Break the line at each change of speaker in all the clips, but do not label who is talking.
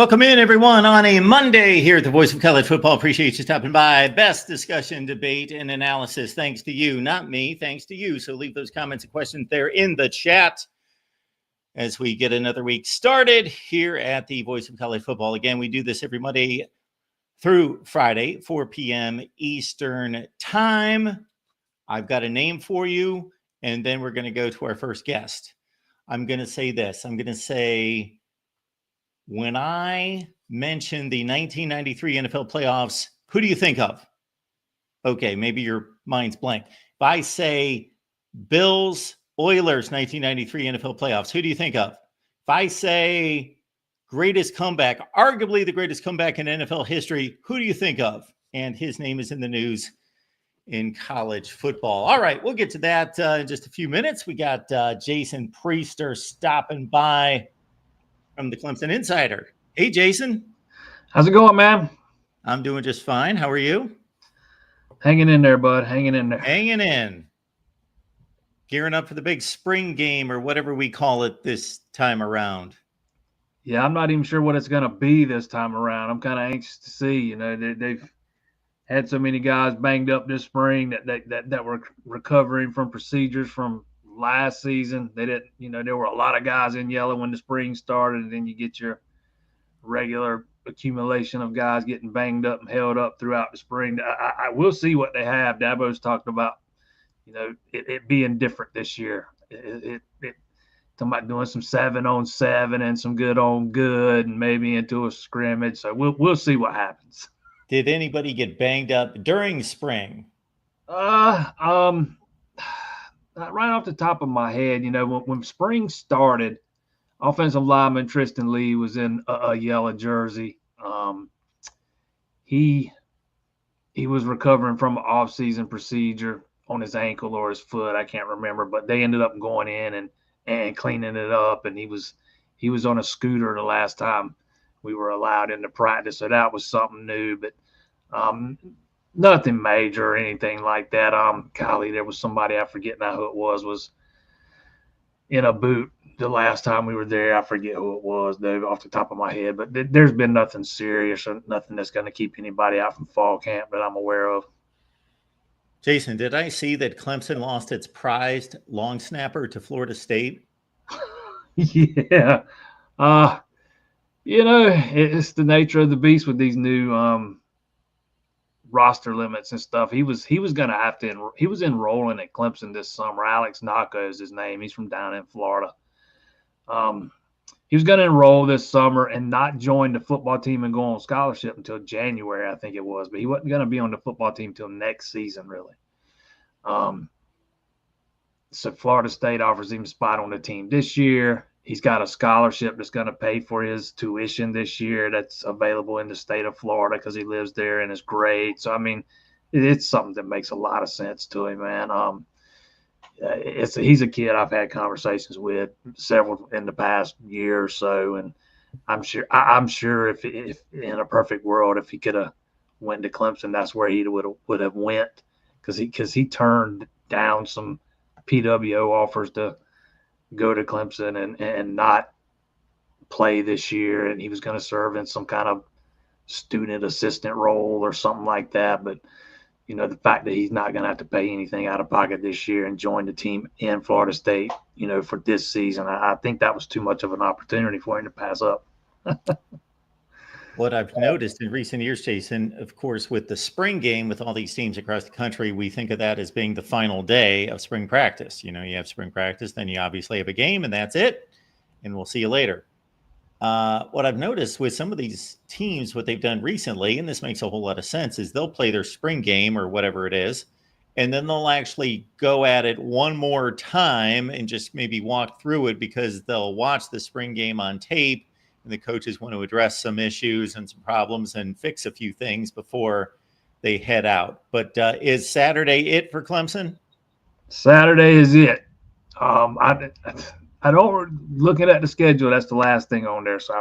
Welcome in, everyone, on a Monday here at the Voice of College Football. Appreciate you stopping by. Best discussion, debate, and analysis. Thanks to you, not me. Thanks to you. So leave those comments and questions there in the chat as we get another week started here at the Voice of College Football. Again, we do this every Monday through Friday, 4 p.m. Eastern Time. I've got a name for you, and then we're going to go to our first guest. I'm going to say this. I'm going to say, when I mention the 1993 NFL playoffs, who do you think of? Okay, maybe your mind's blank. If I say Bills, Oilers, 1993 NFL playoffs, who do you think of? If I say greatest comeback, arguably the greatest comeback in NFL history, who do you think of? And his name is in the news in college football. All right, we'll get to that in just a few minutes. We got Jason Priester stopping by from the Clemson Insider. Hey, Jason.
How's it going, man?
I'm doing just fine. How are you?
Hanging in there, bud. Hanging in there.
Hanging in. Gearing up for the big spring game or whatever we call it this time around.
Yeah, I'm not even sure what it's going to be this time around. I'm kind of anxious to see. You know, they've had so many guys banged up this spring that were recovering from procedures from last season. They didn't, there were a lot of guys in yellow when the spring started, and then you get your regular accumulation of guys getting banged up and held up throughout the spring. I will see what they have. Dabo's talked about, it being different this year. Talking about doing some 7-on-7 and some good on good, and maybe into a scrimmage. So we'll see what happens.
Did anybody get banged up during spring?
Right off the top of my head, when spring started, offensive lineman Tristan Lee was in a yellow jersey. He was recovering from an off-season procedure on his ankle or his foot. I can't remember, but they ended up going in and cleaning it up. And he was on a scooter the last time we were allowed into practice. So that was something new, but nothing major or anything like that. Golly, there was somebody, I forget now who it was in a boot the last time we were there. I forget who it was, though, off the top of my head. But there's been nothing serious or nothing that's going to keep anybody out from fall camp that I'm aware of.
Jason, did I see that Clemson lost its prized long snapper to Florida State?
Yeah. It's the nature of the beast with these new roster limits and stuff. He was going to have to. He was enrolling at Clemson this summer. Alex Naka is his name. He's from down in Florida. He was going to enroll this summer and not join the football team and go on scholarship until January, I think it was. But he wasn't going to be on the football team until next season, really. So Florida State offers him a spot on the team this year. He's got a scholarship that's going to pay for his tuition this year that's available in the state of Florida because he lives there and is great. So, I mean, it's something that makes a lot of sense to him, man. He's a kid I've had conversations with several in the past year or so, and I'm sure if in a perfect world, if he could have went to Clemson, that's where he would have went because he turned down some PWO offers to go to Clemson and not play this year, and he was going to serve in some kind of student assistant role or something like that. But the fact that he's not going to have to pay anything out of pocket this year and join the team in Florida State, for this season, I think that was too much of an opportunity for him to pass up.
What I've noticed in recent years, Jason, of course, with the spring game, with all these teams across the country, we think of that as being the final day of spring practice. You have spring practice, then you obviously have a game, and that's it. And we'll see you later. What I've noticed with some of these teams, what they've done recently, and this makes a whole lot of sense, is they'll play their spring game or whatever it is, and then they'll actually go at it one more time and just maybe walk through it because they'll watch the spring game on tape, and the coaches want to address some issues and some problems and fix a few things before they head out. But is Saturday it for Clemson?
Saturday is it. I don't, looking at the schedule, that's the last thing on there. So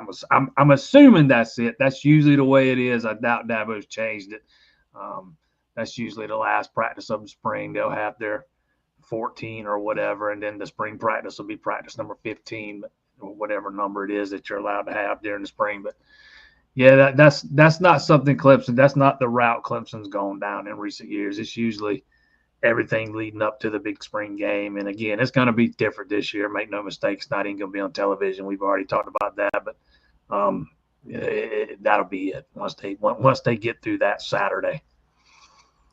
I'm assuming that's it. That's usually the way it is. I doubt Dabo's changed it. That's usually the last practice of the spring. They'll have their 14 or whatever, and then the spring practice will be practice number 15. or whatever number it is that you're allowed to have during the spring. But yeah, that's not something Clemson. That's not the route Clemson's gone down in recent years. It's usually everything leading up to the big spring game. And again, it's going to be different this year. Make no mistake, it's not even going to be on television. We've already talked about that, but that'll be it once they get through that Saturday.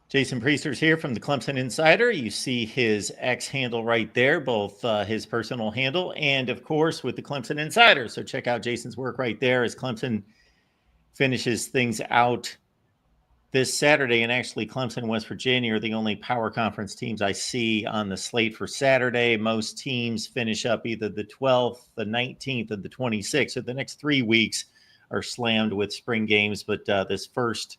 Jason Priester's here from the Clemson Insider. You see his X handle right there, both his personal handle and, of course, with the Clemson Insider. So check out Jason's work right there as Clemson finishes things out this Saturday. And actually, Clemson and West Virginia are the only power conference teams I see on the slate for Saturday. Most teams finish up either the 12th, the 19th, or the 26th. So the next 3 weeks are slammed with spring games. But this first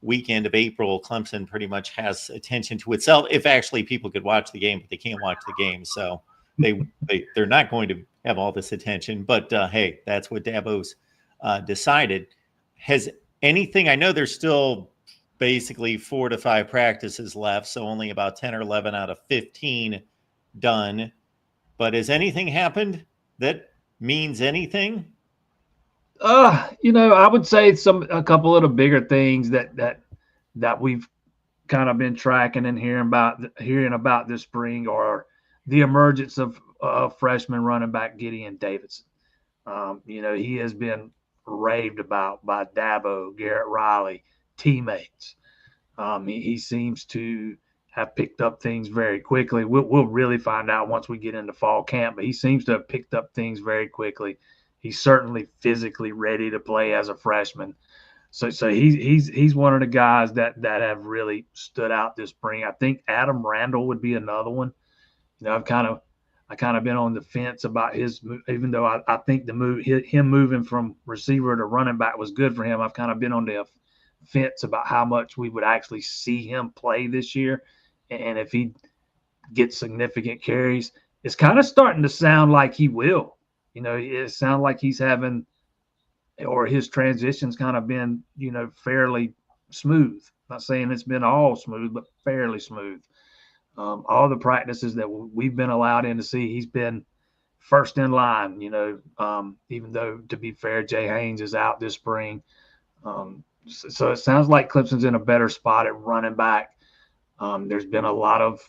weekend of April, Clemson pretty much has attention to itself. If actually people could watch the game, but they can't watch the game. So they're not going to have all this attention. But hey, that's what Dabo's decided. Has anything, I know there's still basically 4 to 5 practices left, so only about 10 or 11 out of 15 done. But has anything happened that means anything?
I would say a couple of the bigger things that we've kind of been tracking and hearing about this spring are the emergence of freshman running back Gideon Davidson. He has been raved about by Dabo, Garrett Riley, teammates. He seems to have picked up things very quickly. We'll really find out once we get into fall camp, but he seems to have picked up things very quickly. He's certainly physically ready to play as a freshman. So he's one of the guys that have really stood out this spring. I think Adam Randall would be another one. I've kind of been on the fence about his move, even though I think him moving from receiver to running back was good for him. I've kind of been on the fence about how much we would actually see him play this year, and if he gets significant carries, it's kind of starting to sound like he will. It sounds like he's having, or his transition's kind of been, fairly smooth. Not saying it's been all smooth, but fairly smooth. All the practices that we've been allowed in to see, he's been first in line, even though, to be fair, Jay Haynes is out this spring. So it sounds like Clemson's in a better spot at running back. There's been a lot of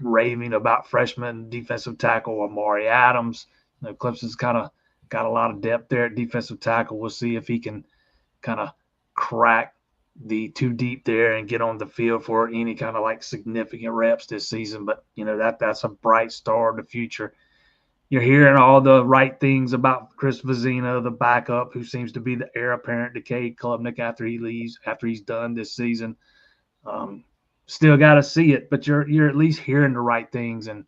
raving about freshman defensive tackle Amari Adams. Clemson's kind of got a lot of depth there at defensive tackle. We'll see if he can kind of crack the too deep there and get on the field for any kind of like significant reps this season. But that's a bright star of the future. You're hearing all the right things about Chris Vizina, the backup, who seems to be the heir apparent to Cade Klubnik after he's done this season. Still got to see it, but you're at least hearing the right things, and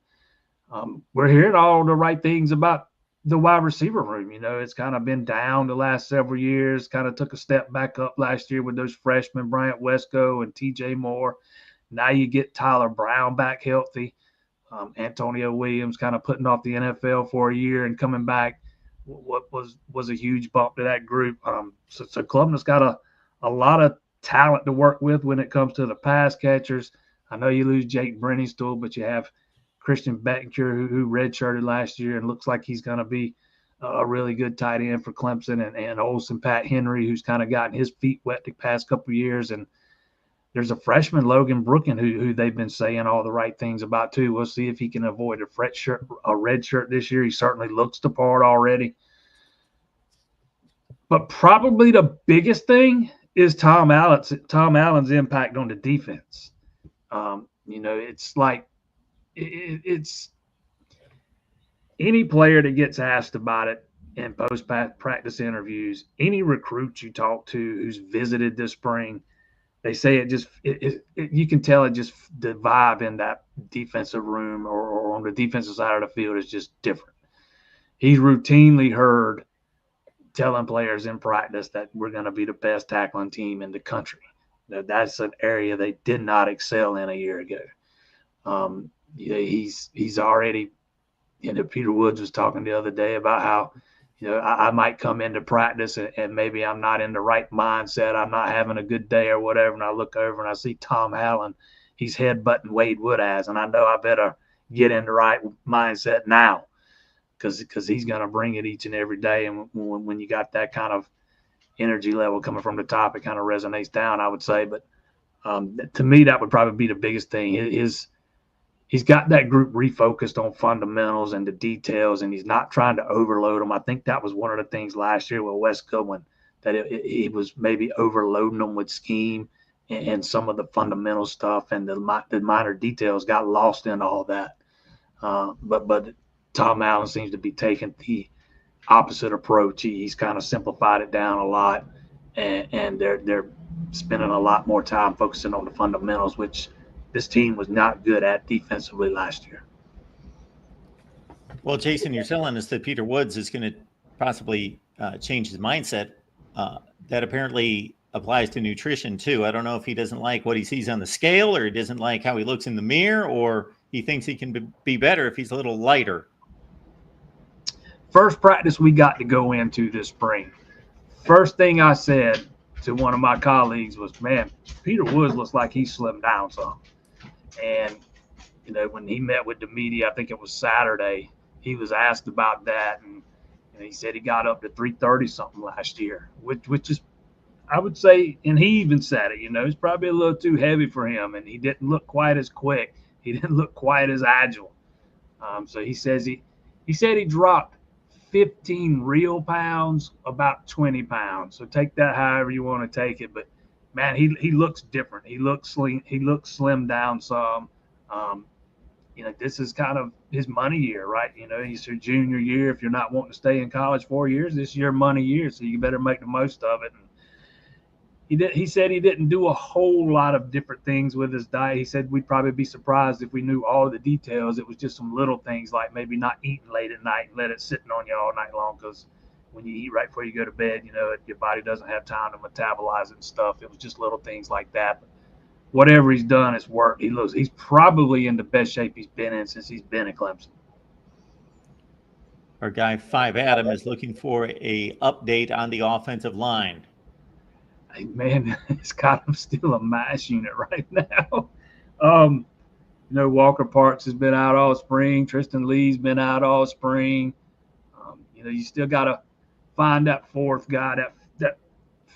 we're hearing all the right things about the wide receiver room. It's kind of been down the last several years, kind of took a step back up last year with those freshmen, Bryant Wesco and TJ Moore. Now you get Tyler Brown back healthy. Antonio Williams kind of putting off the NFL for a year and coming back. What was a huge bump to that group. So Klubnik's got a lot of talent to work with when it comes to the pass catchers. I know you lose Jake Brenningstool, but you have Christian Betancourt who redshirted last year and looks like he's going to be a really good tight end for Clemson, and Olsen Pat Henry, who's kind of gotten his feet wet the past couple of years. And there's a freshman, Logan Brooken, who they've been saying all the right things about too. We'll see if he can avoid a red shirt this year. He certainly looks the part already. But probably the biggest thing is Tom Allen's impact on the defense. It's like it's any player that gets asked about it in post-practice interviews, any recruit you talk to who's visited this spring, they say you can tell it just the vibe in that defensive room or on the defensive side of the field is just different. He's routinely heard telling players in practice that we're going to be the best tackling team in the country. That's an area they did not excel in a year ago. He's already, Peter Woods was talking the other day about how, I might come into practice and maybe I'm not in the right mindset. I'm not having a good day or whatever. And I look over and I see Tom Allen. He's headbutting Wade Woodaz. And I know I better get in the right mindset now, because he's going to bring it each and every day. And when you got that kind of energy level coming from the top, it kind of resonates down, I would say. But to me, that would probably be the biggest thing. He's got that group refocused on fundamentals and the details, and he's not trying to overload them. I think that was one of the things last year with Wes Goodwin, that he was maybe overloading them with scheme and some of the fundamental stuff, and the minor details got lost in all that. But Tom Allen seems to be taking the opposite approach. He's kind of simplified it down a lot, and they're spending a lot more time focusing on the fundamentals, which this team was not good at defensively last year.
Well, Jason, you're telling us that Peter Woods is going to possibly change his mindset. That apparently applies to nutrition too. I don't know if he doesn't like what he sees on the scale, or he doesn't like how he looks in the mirror, or he thinks he can be better if he's a little lighter.
First practice we got to go into this spring, first thing I said to one of my colleagues was, man, Peter Woods looks like he slimmed down some. And, when he met with the media, I think it was Saturday, he was asked about that. And he said he got up to 330 something last year, which is, I would say, and he even said it, it's probably a little too heavy for him. And he didn't look quite as quick. He didn't look quite as agile. So he says he said he dropped 15 real pounds, about 20 pounds. So take that however you want to take it. But man, he looks different. He looks slimmed down some. This is kind of his money year, right? He's your junior year. If you're not wanting to stay in college 4 years, this is your money year, so you better make the most of it. And he said he didn't do a whole lot of different things with his diet. He said we'd probably be surprised if we knew all the details. It was just some little things like maybe not eating late at night and let it sitting on you all night long, because when you eat right before you go to bed, your body doesn't have time to metabolize it and stuff. It was just little things like that. But whatever he's done, it's worked. He's probably in the best shape he's been in since he's been at Clemson.
Our guy 5 Adam is looking for a update on the offensive line.
Hey, man, it's kind of still a mash unit right now. Walker Parks has been out all spring. Tristan Lee's been out all spring. You still got to find that fourth guy, that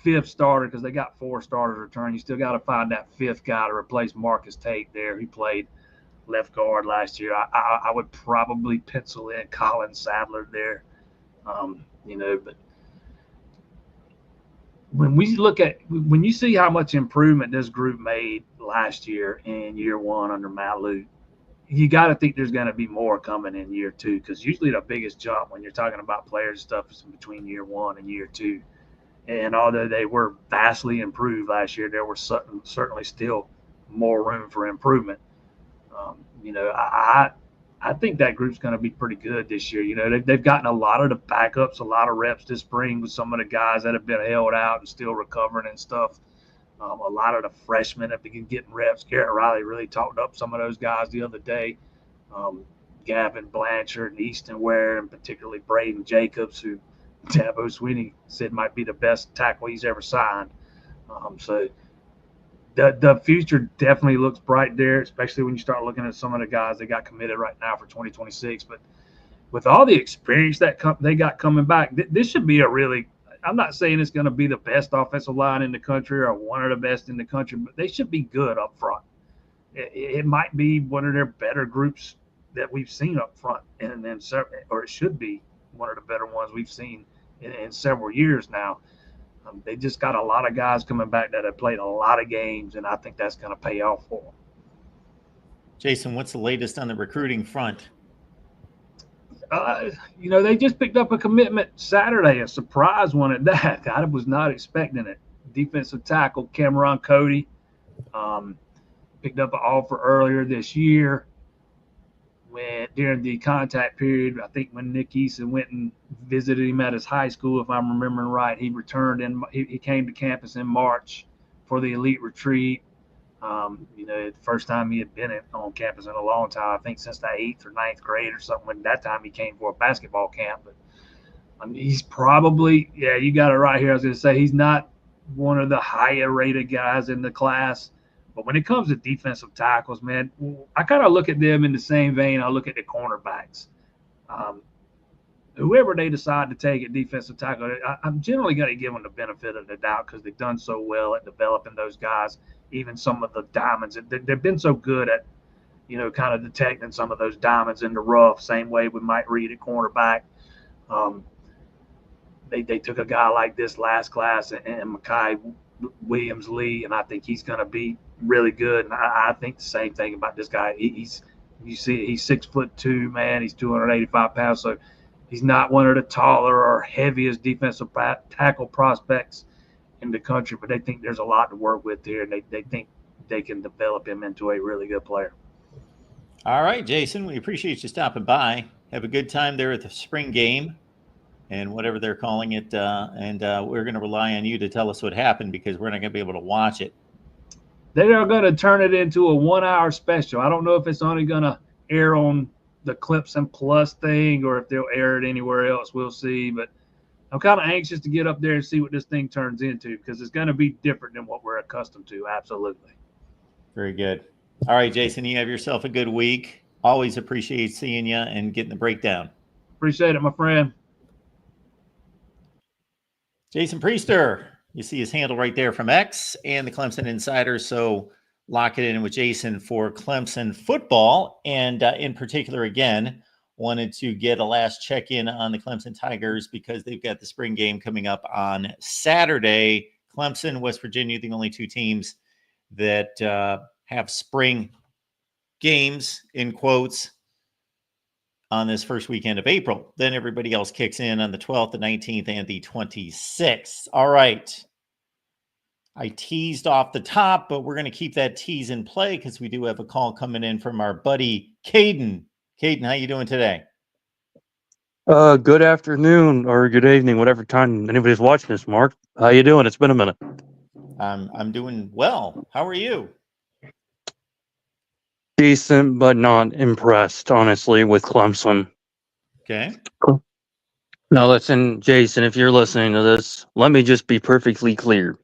fifth starter, because they got 4 starters return. You still got to find that fifth guy to replace Marcus Tate there. He played left guard last year. I would probably pencil in Colin Sadler there, but when you see how much improvement this group made last year in year one under Matt Luke, you got to think there's going to be more coming in year 2, because usually the biggest jump when you're talking about players and stuff is between year 1 and year 2. And although they were vastly improved last year, there was certainly still more room for improvement. I think that group's going to be pretty good this year. They've gotten a lot of the backups, a lot of reps this spring with some of the guys that have been held out and still recovering and stuff. A lot of the freshmen have been getting reps. Garrett Riley really talked up some of those guys the other day. Gavin Blanchard and Easton Ware, and particularly Braden Jacobs, who Dabo Sweeney said might be the best tackle he's ever signed. So the future definitely looks bright there, especially when you start looking at some of the guys they got committed right now for 2026. But with all the experience that they got coming back, this should be a really – I'm not saying it's going to be the best offensive line in the country or one of the best in the country, but they should be good up front. It might be one of their better groups that we've seen up front, or it should be one of the better ones we've seen in several years now. They just got a lot of guys coming back that have played a lot of games, and I think that's going to pay off for them.
Jason, what's the latest on the recruiting front?
They just picked up a commitment Saturday, a surprise one at that. I was not expecting it. Defensive tackle Cameron Cody picked up an offer earlier this year. During the contact period, I think when Nick Eason went and visited him at his high school, if I'm remembering right, he returned and he came to campus in March for the elite retreat. The first time he had been on campus in a long time, I think since the 8th or 9th grade or something. When that time he came for a basketball camp, but he's probably, you got it right here. I was going to say he's not one of the higher rated guys in the class. But when it comes to defensive tackles, man, I kind of look at them in the same vein I look at the cornerbacks. whoever they decide to take at defensive tackle, I'm generally going to give them the benefit of the doubt because they've done so well at developing those guys. Even some of the diamonds, they've been so good at, kind of detecting some of those diamonds in the rough. Same way we might read at cornerback. They took a guy like this last class and Makai Williams-Lee, and I think he's going to be really good. And I think the same thing about this guy. He's 6'2", man. He's 285 pounds, so he's not one of the taller or heaviest defensive tackle prospects in the country, but they think there's a lot to work with here, and they think they can develop him into a really good player.
All right, Jason, we appreciate you stopping by. Have a good time there at the spring game and whatever they're calling it, and we're going to rely on you to tell us what happened because we're not going to be able to watch it.
They are going to turn it into a 1-hour special. I don't know if it's only going to air on the Clemson Plus thing or if they'll air it anywhere else. We'll see, but I'm kind of anxious to get up there and see what this thing turns into because it's going to be different than what we're accustomed to. Absolutely.
Very good. All right, Jason, you have yourself a good week. Always appreciate seeing you and getting the breakdown.
Appreciate it, my friend.
Jason Priester, you see his handle right there from X and the Clemson Insider. So lock it in with Jason for Clemson football. And in particular, again, wanted to get a last check-in on the Clemson Tigers because they've got the spring game coming up on Saturday. Clemson, West Virginia, the only two teams that have spring games, in quotes, on this first weekend of April. Then everybody else kicks in on the 12th, the 19th, and the 26th. All right. I teased off the top, but we're going to keep that tease in play because we do have a call coming in from our buddy Kaden. Kaden, how you doing today?
Good afternoon or good evening, whatever time anybody's watching this, Mark. How you doing? It's been a minute.
I'm doing well. How are you?
Decent, but not impressed, honestly, with Clemson.
Okay.
Now, listen, Jason, if you're listening to this, let me just be perfectly clear.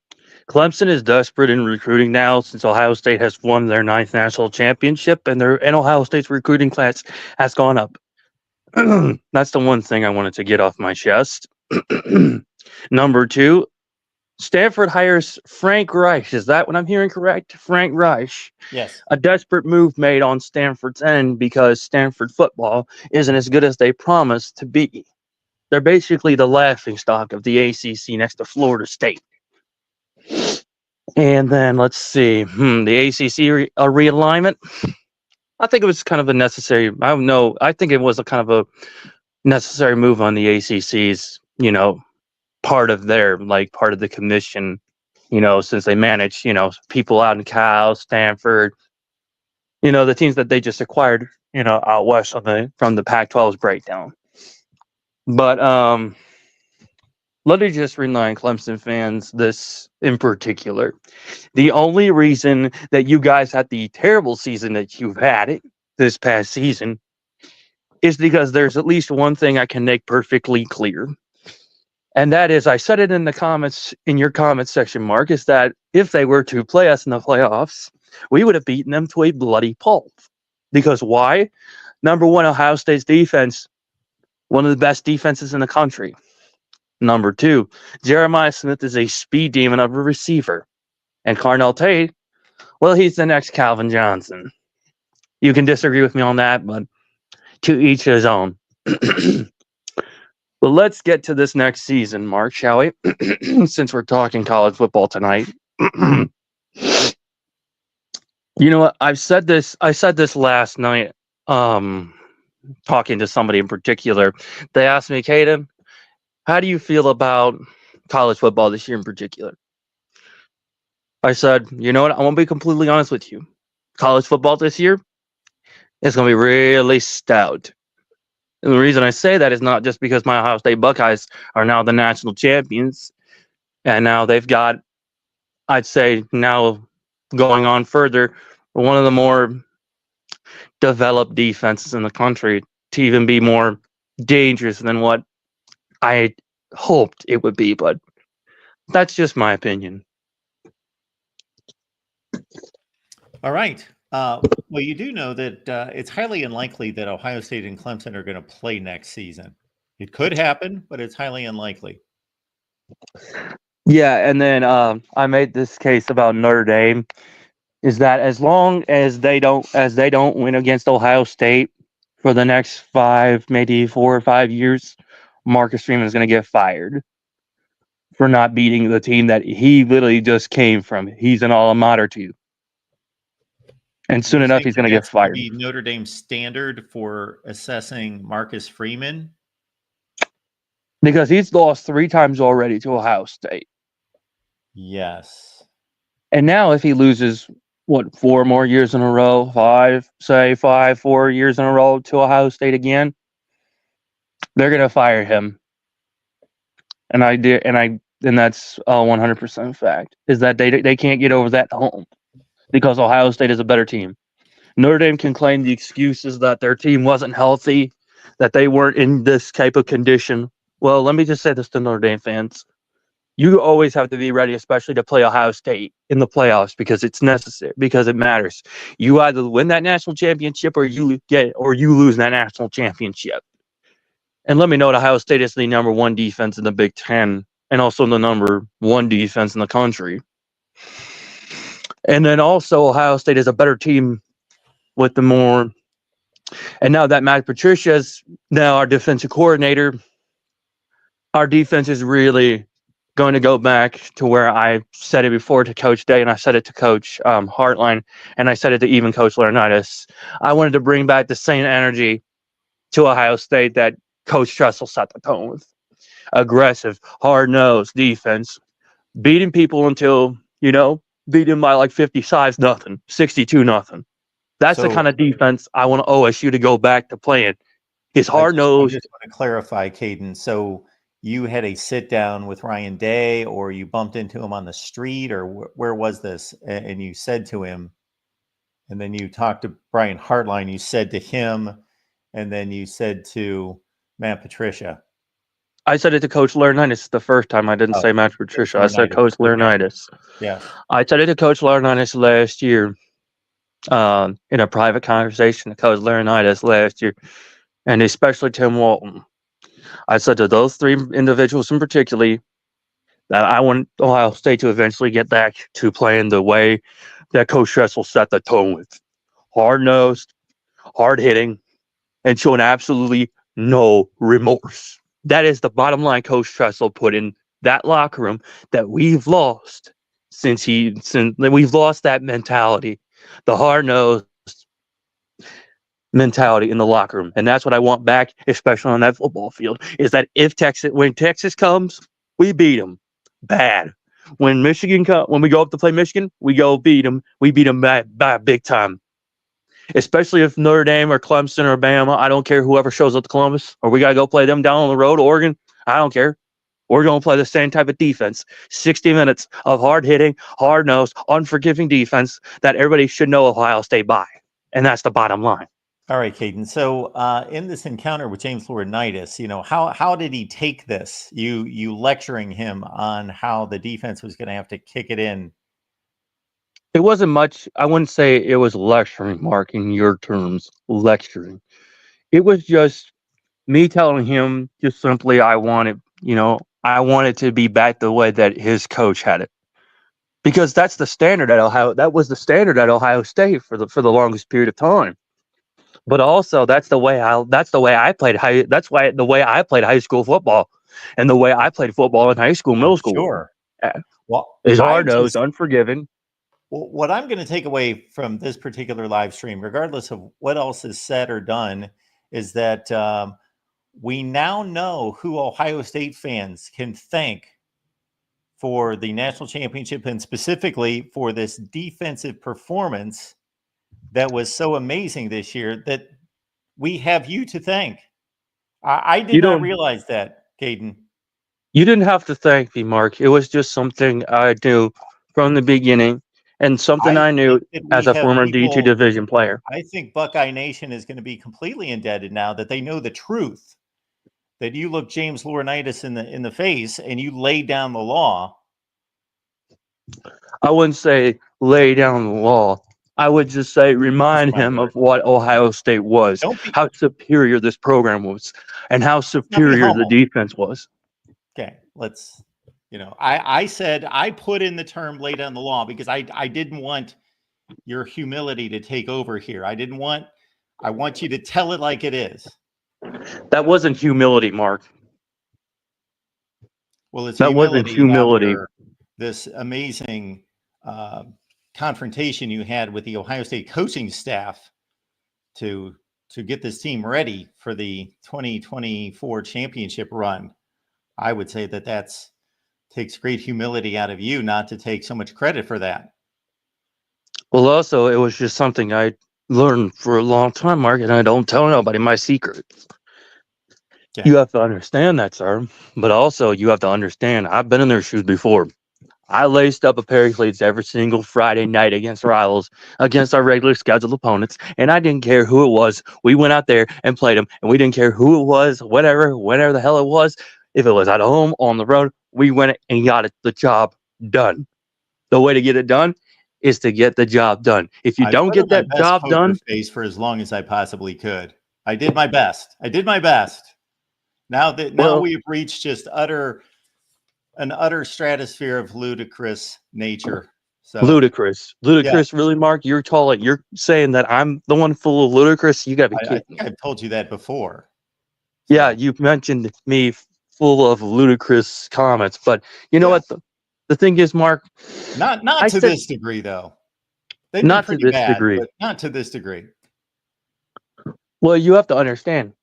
Clemson is desperate in recruiting now since Ohio State has won their 9th national championship and Ohio State's recruiting class has gone up. That's the one thing I wanted to get off my chest. Number 2, Stanford hires Frank Reich. Is that what I'm hearing correct? Frank Reich.
Yes.
A desperate move made on Stanford's end because Stanford football isn't as good as they promised to be. They're basically the laughingstock of the ACC next to Florida State. And then let's see, the ACC realignment. I think it was kind of a necessary. I think it was a kind of a necessary move on the ACC's, part of the commission, since they manage, people out in Cal, Stanford, the teams that they just acquired, out west from the Pac-12's breakdown. But let me just remind Clemson fans this in particular. The only reason that you guys had the terrible season that you've had this past season is because there's at least one thing I can make perfectly clear. And that is, I said it in the comments, in your comment section, Mark, is that if they were to play us in the playoffs, we would have beaten them to a bloody pulp. Because why? Number 1, Ohio State's defense, one of the best defenses in the country. Number 2, Jeremiah Smith is a speed demon of a receiver. And Carnell Tate, well, he's the next Calvin Johnson. You can disagree with me on that, but to each his own. But let's get to this next season, Mark, shall we? Since we're talking college football tonight. You know what? I said this last night, talking to somebody in particular. They asked me, Kaden, how do you feel about college football this year in particular? I said, you know what? I want to be completely honest with you. College football this year is going to be really stout. And the reason I say that is not just because my Ohio State Buckeyes are now the national champions, and now they've got, I'd say, now going on further, one of the more developed defenses in the country to even be more dangerous than what I hoped it would be, but that's just my opinion.
All right. Well, you do know that it's highly unlikely that Ohio State and Clemson are going to play next season. It could happen, but it's highly unlikely.
Yeah, and then I made this case about Notre Dame is that as long as they don't win against Ohio State for the next 5, maybe 4 or 5 years, Marcus Freeman is going to get fired for not beating the team that he literally just came from. He's an alma mater to. And soon
You
enough,
think
he's going to get
that's gonna
fired.
be Notre Dame's standard for assessing Marcus Freeman?
Because he's lost 3 times already to Ohio State.
Yes.
And now if he loses, 4 more years in a row, 4 years in a row to Ohio State again, they're going to fire him. And that's 100% fact, is that they can't get over that home because Ohio State is a better team. Notre Dame can claim the excuses that their team wasn't healthy, that they weren't in this type of condition. Well, let me just say this to Notre Dame fans. You always have to be ready, especially to play Ohio State in the playoffs, because it's necessary, because it matters. You either win that national championship or you lose that national championship. And let me note, Ohio State is the number 1 defense in the Big Ten and also the number 1 defense in the country. And then also Ohio State is a better team with the more. And now that Matt Patricia is now our defensive coordinator, our defense is really going to go back to where I said it before to Coach Day, and I said it to Coach Hartline, and I said it to even Coach Laurinaitis. I wanted to bring back the same energy to Ohio State that Coach Tressel set the tone with. Aggressive, hard-nosed defense, beating people until, beat them by like 55-0, 62-0. That's the kind of defense I want OSU to go back to playing. It's hard-nosed.
I just want to clarify, Kaden. So you had a sit-down with Ryan Day, or you bumped into him on the street, or where was this? And you said to him, and then you talked to Brian Hartline, you said to him, and then you said to Matt Patricia.
I said it to Coach Laurinaitis the first time. I didn't say Matt Patricia. I said Coach Laurinaitis.
Yeah.
I said it to Coach Laurinaitis last year in a private conversation to Coach Laurinaitis last year, and especially Tim Walton. I said to those 3 individuals in particular that I want Ohio State to eventually get back to playing the way that Coach Tressel set the tone with. Hard-nosed, hard-hitting, and showing absolutely no remorse. That is the bottom line Coach Tressel put in that locker room that we've lost since we've lost that mentality, the hard-nosed mentality in the locker room. And that's what I want back, especially on that football field, is that when Texas comes, we beat them bad. When we go up to play Michigan, we go beat them. We beat them by big time. Especially if Notre Dame or Clemson or Bama, I don't care, whoever shows up to Columbus, or we got to go play them down on the road, Oregon, I don't care. We're going to play the same type of defense. 60 minutes of hard-hitting, hard-nosed, unforgiving defense that everybody should know Ohio State by. And that's the bottom line.
All right, Kaden. So in this encounter with James Laurinaitis, how did he take this? You lecturing him on how the defense was going to have to kick it in.
It wasn't much. I wouldn't say it was lecturing, Mark, in your terms, lecturing. It was just me telling him just simply I wanted to be back the way that his coach had it. Because that's the standard at Ohio. That was the standard at Ohio State for the longest period of time. But also that's the way I played high school football, and the way I played football in high school, middle school.
Sure. Well,
is hard-nosed, unforgiving.
What I'm going to take away from this particular live stream, regardless of what else is said or done, is that we now know who Ohio State fans can thank for the national championship, and specifically for this defensive performance that was so amazing this year. That we have you to thank. I did not realize that, Kaden.
You didn't have to thank me, Mark. It was just something I knew from the beginning. And something I knew as a former D2 division player.
I think Buckeye Nation is going to be completely indebted now that they know the truth, that you look James Laurinaitis in the face and you lay down the law.
I wouldn't say lay down the law. I would just say remind
My
him
word.
of what Ohio State was,
Don't be,
how superior this program was, and how
not be
superior the
humble.
defense was.
Okay, let's, I said I put in the term lay down the law because I didn't want your humility to take over here. I want you to tell it like it is.
That wasn't humility, Mark.
Well, it's
That wasn't
humility
humility.
after this amazing confrontation you had with the Ohio State coaching staff to get this team ready for the 2024 championship run. I would say that takes great humility out of you not to take so much credit for that.
Well, also, it was just something I learned for a long time, Mark, and I don't tell nobody my secret.
Okay.
You have to understand that, sir. But also, you have to understand, I've been in their shoes before. I laced up a pair of cleats every single Friday night against rivals, against our regular scheduled opponents, and I didn't care who it was. We went out there and played them, and we didn't care who it was, whenever the hell it was. If it was at home, on the road, we went and got the job done. The way to get it done is to get the job done. If you
I
don't
put
get
on my
that
best
job
poker
done,
face for as long as I possibly could. I did my best. Now
well,
we've reached just an utter stratosphere of ludicrous nature. So
ludicrous.
yeah,
Ludicrous, really, Mark? You're saying that I'm the one full of ludicrous? You gotta be
I
kidding
think
me.
I've told you that before.
Yeah,
So
you've mentioned me full of ludicrous comments, but you know
yeah,
what? The thing is, Mark,
not
I
to
said
this degree though. They've been
not to
pretty
this
bad,
degree.
but not to this degree.
Well, you have to understand.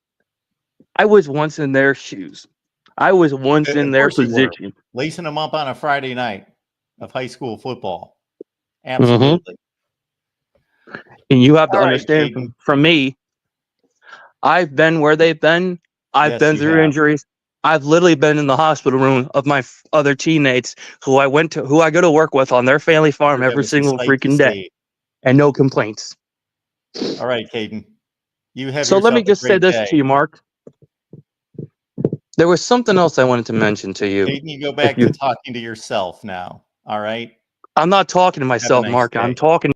I was once in their shoes. I was once in
Of
their
course you were
position.
lacing them up on a Friday night of high school football.
hmm
Absolutely.
And you have to
All right,
understand
Kaden.
from me, I've been where they've been. I've
Yes,
been
you
through
have.
injuries. I've literally been in the hospital room of my other teammates who I go to work with on their family farm
That
every
was a
single
sight to
freaking day,
see.
and no complaints.
All right, Kaden. You have
So let me
yourself a
just say
great
this
day.
to you, Mark. There was something else I wanted to mention to you.
Kaden, you go
If
back to
you,
talking to yourself now. All right.
I'm not talking to
Have a
myself,
nice
Mark. I'm
day.
talking.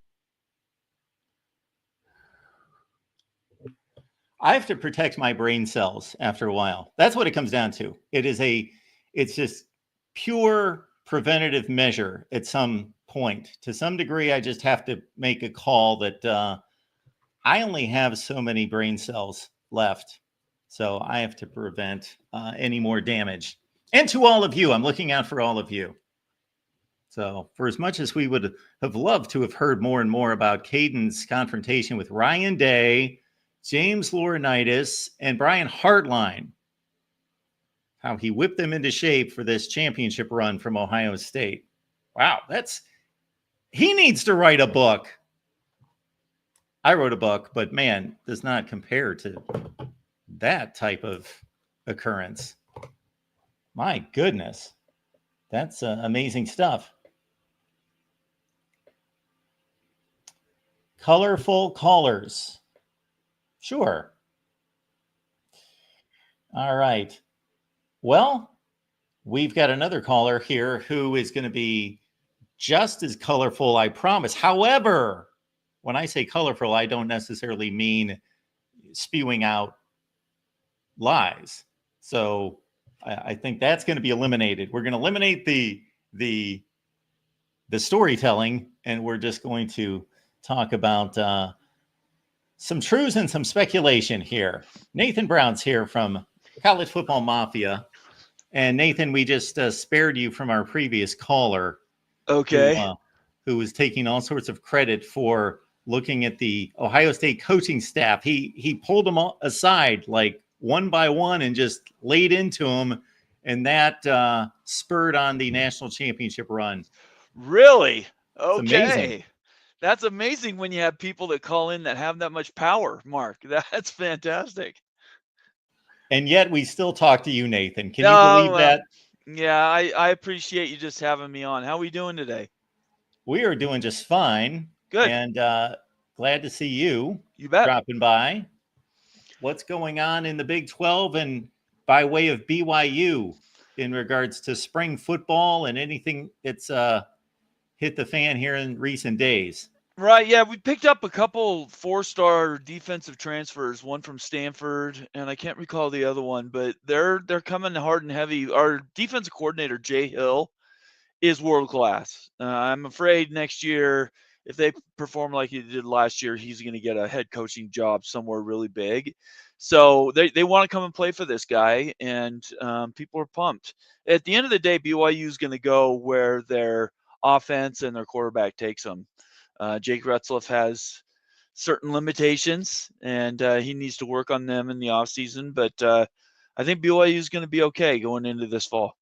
I have to protect my brain cells after a while. That's what it comes down to. It's just pure preventative measure at some point. To some degree, I just have to make a call that I only have so many brain cells left. So I have to prevent any more damage. And to all of you, I'm looking out for all of you. So for as much as we would have loved to have heard more and more about Caden's confrontation with Ryan Day, James Laurinaitis, and Brian Hartline, how he whipped them into shape for this championship run from Ohio State. Wow, he needs to write a book. I wrote a book, but man, does not compare to that type of occurrence. My goodness, that's amazing stuff. Colorful callers. Sure. All right. Well, we've got another caller here who is going to be just as colorful, I promise. However, when I say colorful, I don't necessarily mean spewing out lies. So I think that's going to be eliminated. We're going to eliminate the storytelling, and we're just going to talk about some truths and some speculation here. Nathan Brown's here from College Football Mafia. And Nathan, we just spared you from our previous caller.
Okay.
Who was taking all sorts of credit for looking at the Ohio State coaching staff. He pulled them all aside like one by one and just laid into them. And that spurred on the national championship run.
Really?
It's amazing.
Okay. That's amazing when you have people that call in that have that much power, Mark. That's fantastic.
And yet we still talk to you, Nathan. Can you believe that?
Yeah, I appreciate you just having me on. How are we doing today?
We are doing just fine.
Good.
And glad to see you.
You bet.
Dropping by. What's going on in the Big 12 and by way of BYU in regards to spring football and anything that's hit the fan here in recent days?
Right. Yeah, we picked up a couple 4-star defensive transfers, one from Stanford, and I can't recall the other one, but they're coming hard and heavy. Our defensive coordinator, Jay Hill, is world class. I'm afraid next year, if they perform like he did last year, he's going to get a head coaching job somewhere really big. So they want to come and play for this guy, and people are pumped. At the end of the day, BYU is going to go where their offense and their quarterback takes them. Jake Retzlaff has certain limitations, and he needs to work on them in the offseason. But I think BYU is going to be okay going into this fall.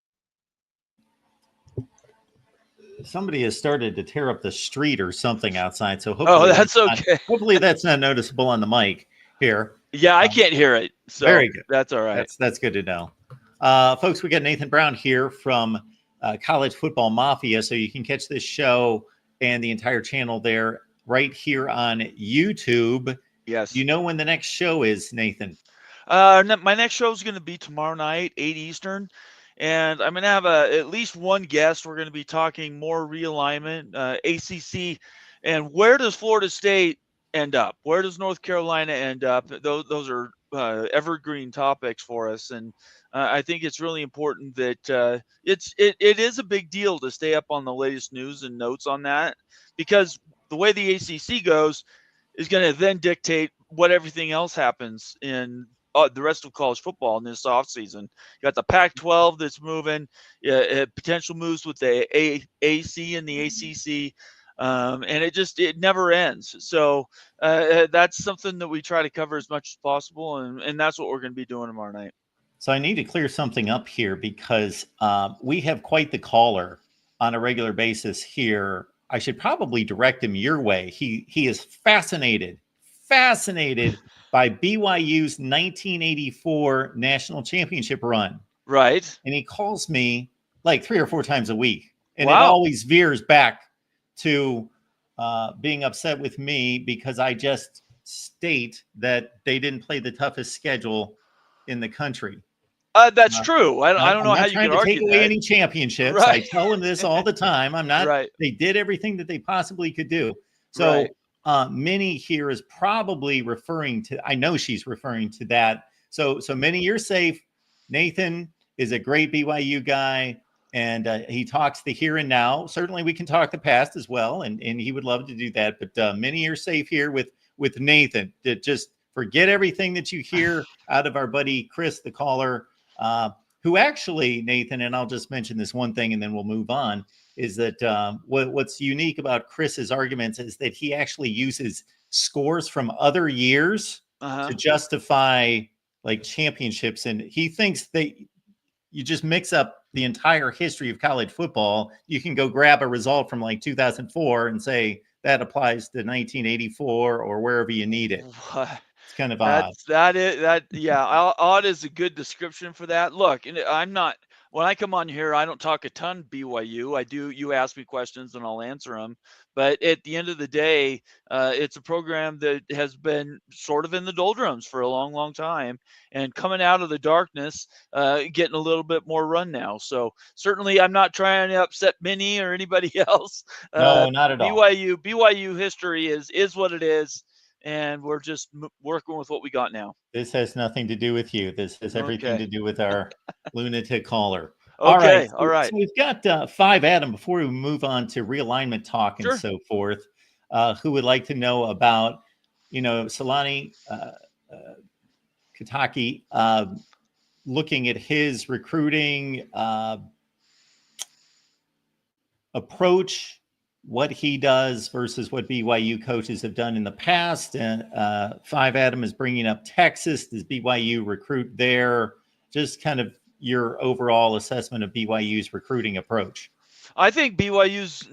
Somebody has started to tear up the street or something outside, so hopefully
that's okay.
Hopefully that's not noticeable on the mic here.
Yeah, I can't hear it. So
very good.
That's all right.
That's good to know. Folks, we got Nathan Brown here from College Football Mafia, so you can catch this show and the entire channel there right here on YouTube.
Yes.
You know when the next show is, Nathan?
My next show is going to be tomorrow night, 8 Eastern. And I'm going to have at least one guest. We're going to be talking more realignment, ACC, and where does Florida State end up? Where does North Carolina end up? Those are evergreen topics for us, and I think it's really important that it is a big deal to stay up on the latest news and notes on that, because the way the ACC goes is going to then dictate what everything else happens in the rest of college football in this offseason. You got the Pac-12 that's moving, potential moves with the AC and the ACC, and it never ends. So that's something that we try to cover as much as possible, and that's what we're going to be doing tomorrow night.
So I need to clear something up here, because we have quite the caller on a regular basis here. I should probably direct him your way. He is fascinated by BYU's 1984 national championship run.
Right.
And he calls me like 3 or 4 times a week. And
Wow.
It always veers back to being upset with me because I just state that they didn't play the toughest schedule in the country.
That's true. I don't know how you can argue
take away any championships. Right. I tell him this all the time. I'm not. Right. They did everything that they possibly could do. So Minnie here is probably referring to. I know she's referring to that. So Minnie, you're safe. Nathan is a great BYU guy, and he talks the here and now. Certainly, we can talk the past as well, and he would love to do that. But Minnie, you're safe here with Nathan. Just forget everything that you hear out of our buddy Chris, the caller. Who actually, Nathan, and I'll just mention this one thing and then we'll move on, is that what's unique about Chris's arguments is that he actually uses scores from other years to justify like championships. And he thinks that you just mix up the entire history of college football. You can go grab a result from like 2004 and say that applies to 1984 or wherever you need it. It's kind of odd.
Odd is a good description for that. Look, when I come on here, I don't talk a ton BYU. You ask me questions and I'll answer them. But at the end of the day, it's a program that has been sort of in the doldrums for a long, long time, and coming out of the darkness, getting a little bit more run now. So certainly I'm not trying to upset Minnie or anybody else.
No, not at all.
BYU history is what it is. And we're just working with what we got now.
This has nothing to do with you. This has everything to do with our lunatic caller.
Okay,
all right. So we've got 5 Adam before we move on to realignment talk and so forth, who would like to know about, Solani Kataki looking at his recruiting approach, what he does versus what BYU coaches have done in the past. And 5 Adam is bringing up Texas. Does BYU recruit there? Just kind of your overall assessment of BYU's recruiting approach.
I think BYU's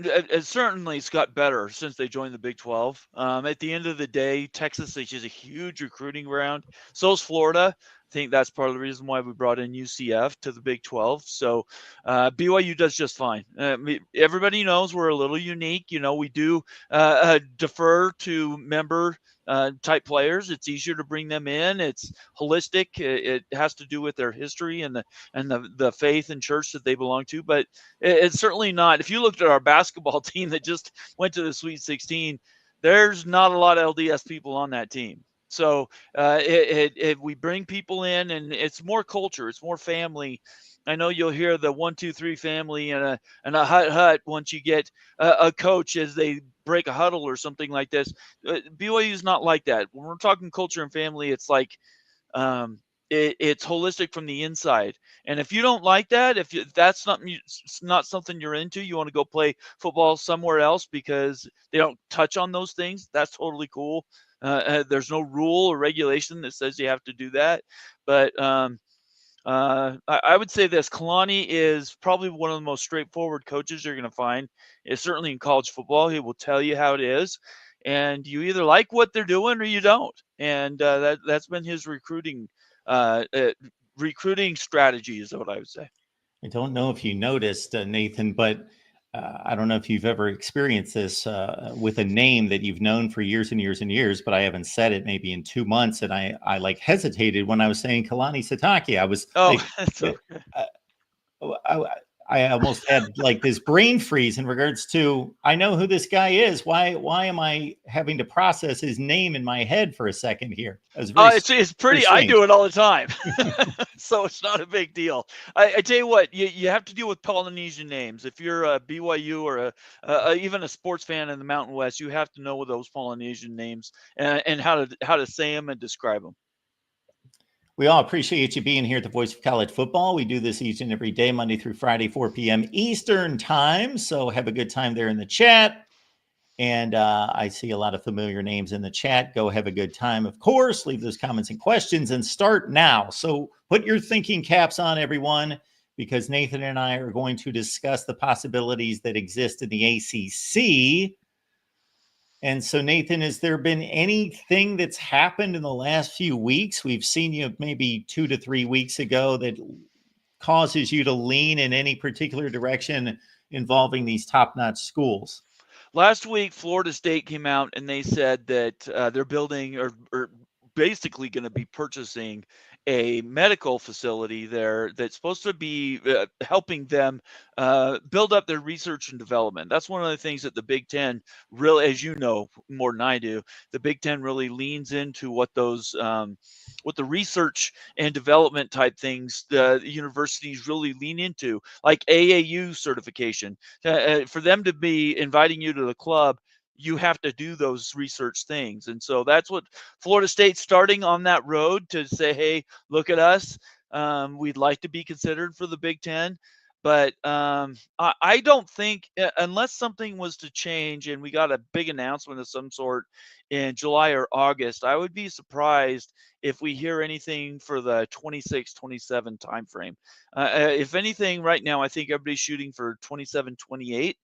certainly got better since they joined the Big 12. At the end of the day, Texas is a huge recruiting ground. So is Florida. I think that's part of the reason why we brought in UCF to the Big 12. So BYU does just fine. Everybody knows we're a little unique. We do defer to member type players. It's easier to bring them in. It's holistic. It has to do with their history and the faith and church that they belong to. But it's certainly not. If you looked at our basketball team that just went to the Sweet 16, there's not a lot of LDS people on that team. So we bring people in, and it's more culture, it's more family. I know you'll hear the 1, 2, 3 family and a hut once you get a coach as they break a huddle or something like this. BYU is not like that. When we're talking culture and family, it's like it's holistic from the inside. And if you don't like that, if that's not something you're into, you want to go play football somewhere else because they don't touch on those things, that's totally cool. There's no rule or regulation that says you have to do that. But I would say this: Kalani is probably one of the most straightforward coaches you're going to find. It's certainly in college football. He will tell you how it is, and you either like what they're doing or you don't. And that's been his recruiting strategy, is what I would say.
I don't know if you noticed, Nathan, but I don't know if you've ever experienced this with a name that you've known for years and years and years, but I haven't said it maybe in 2 months, and I like hesitated when I was saying Kalani Sitake. I was
That's okay.
I almost had like this brain freeze in regards to, I know who this guy is. Why am I having to process his name in my head for a second here?
It's pretty. I do it all the time, so it's not a big deal. I tell you what, you have to deal with Polynesian names. If you're a BYU or even a sports fan in the Mountain West, you have to know those Polynesian names and how to say them and describe them.
We all appreciate you being here at the Voice of College Football. We do this each and every day, Monday through Friday, 4 p.m. Eastern time. So have a good time there in the chat. And I see a lot of familiar names in the chat. Go have a good time, of course. Leave those comments and questions and start now. So put your thinking caps on, everyone, because Nathan and I are going to discuss the possibilities that exist in the ACC. And so, Nathan, has there been anything that's happened in the last few weeks? We've seen you maybe 2 to 3 weeks ago that causes you to lean in any particular direction involving these top-notch schools.
Last week, Florida State came out and they said that they're building or basically going to be purchasing a medical facility there that's supposed to be helping them build up their research and development. That's one of the things that the Big Ten really, as you know more than I do, the Big Ten really leans into what those what the research and development type things the universities really lean into, like AAU certification. For them to be inviting you to the club, you have to do those research things. And so that's what Florida State's starting on that road to say, hey, look at us. We'd like to be considered for the Big Ten. But I don't think, unless something was to change and we got a big announcement of some sort in July or August, I would be surprised if we hear anything for the 26-27 timeframe. If anything, right now, I think everybody's shooting for 27-28.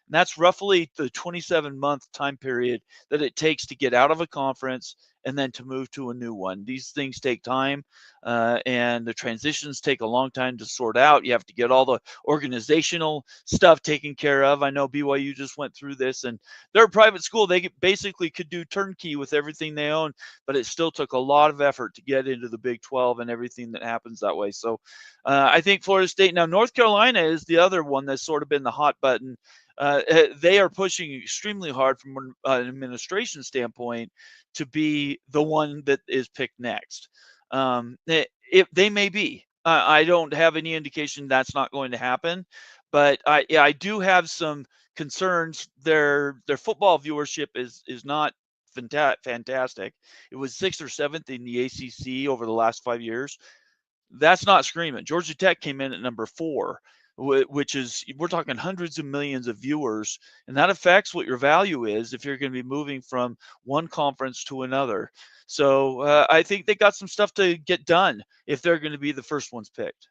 And that's roughly the 27-month time period that it takes to get out of a conference and then to move to a new one. These things take time, and the transitions take a long time to sort out. You have to get all the organizational stuff taken care of. I know BYU just went through this, and they're a private school. They basically could do turnkey with everything they own, but it still took a lot of effort to get into the Big 12 and everything that happens that way. So I think Florida State. Now, North Carolina is the other one that's sort of been the hot button. They are pushing extremely hard from an administration standpoint to be the one that is picked next. They may be. I don't have any indication that's not going to happen, but I do have some concerns. Their football viewership is not fantastic. It was 6th or 7th in the ACC over the last 5 years. That's not screaming. Georgia Tech came in at number 4. Which is, we're talking hundreds of millions of viewers, and that affects what your value is if you're going to be moving from one conference to another. So I think they got some stuff to get done if they're going to be the first ones picked.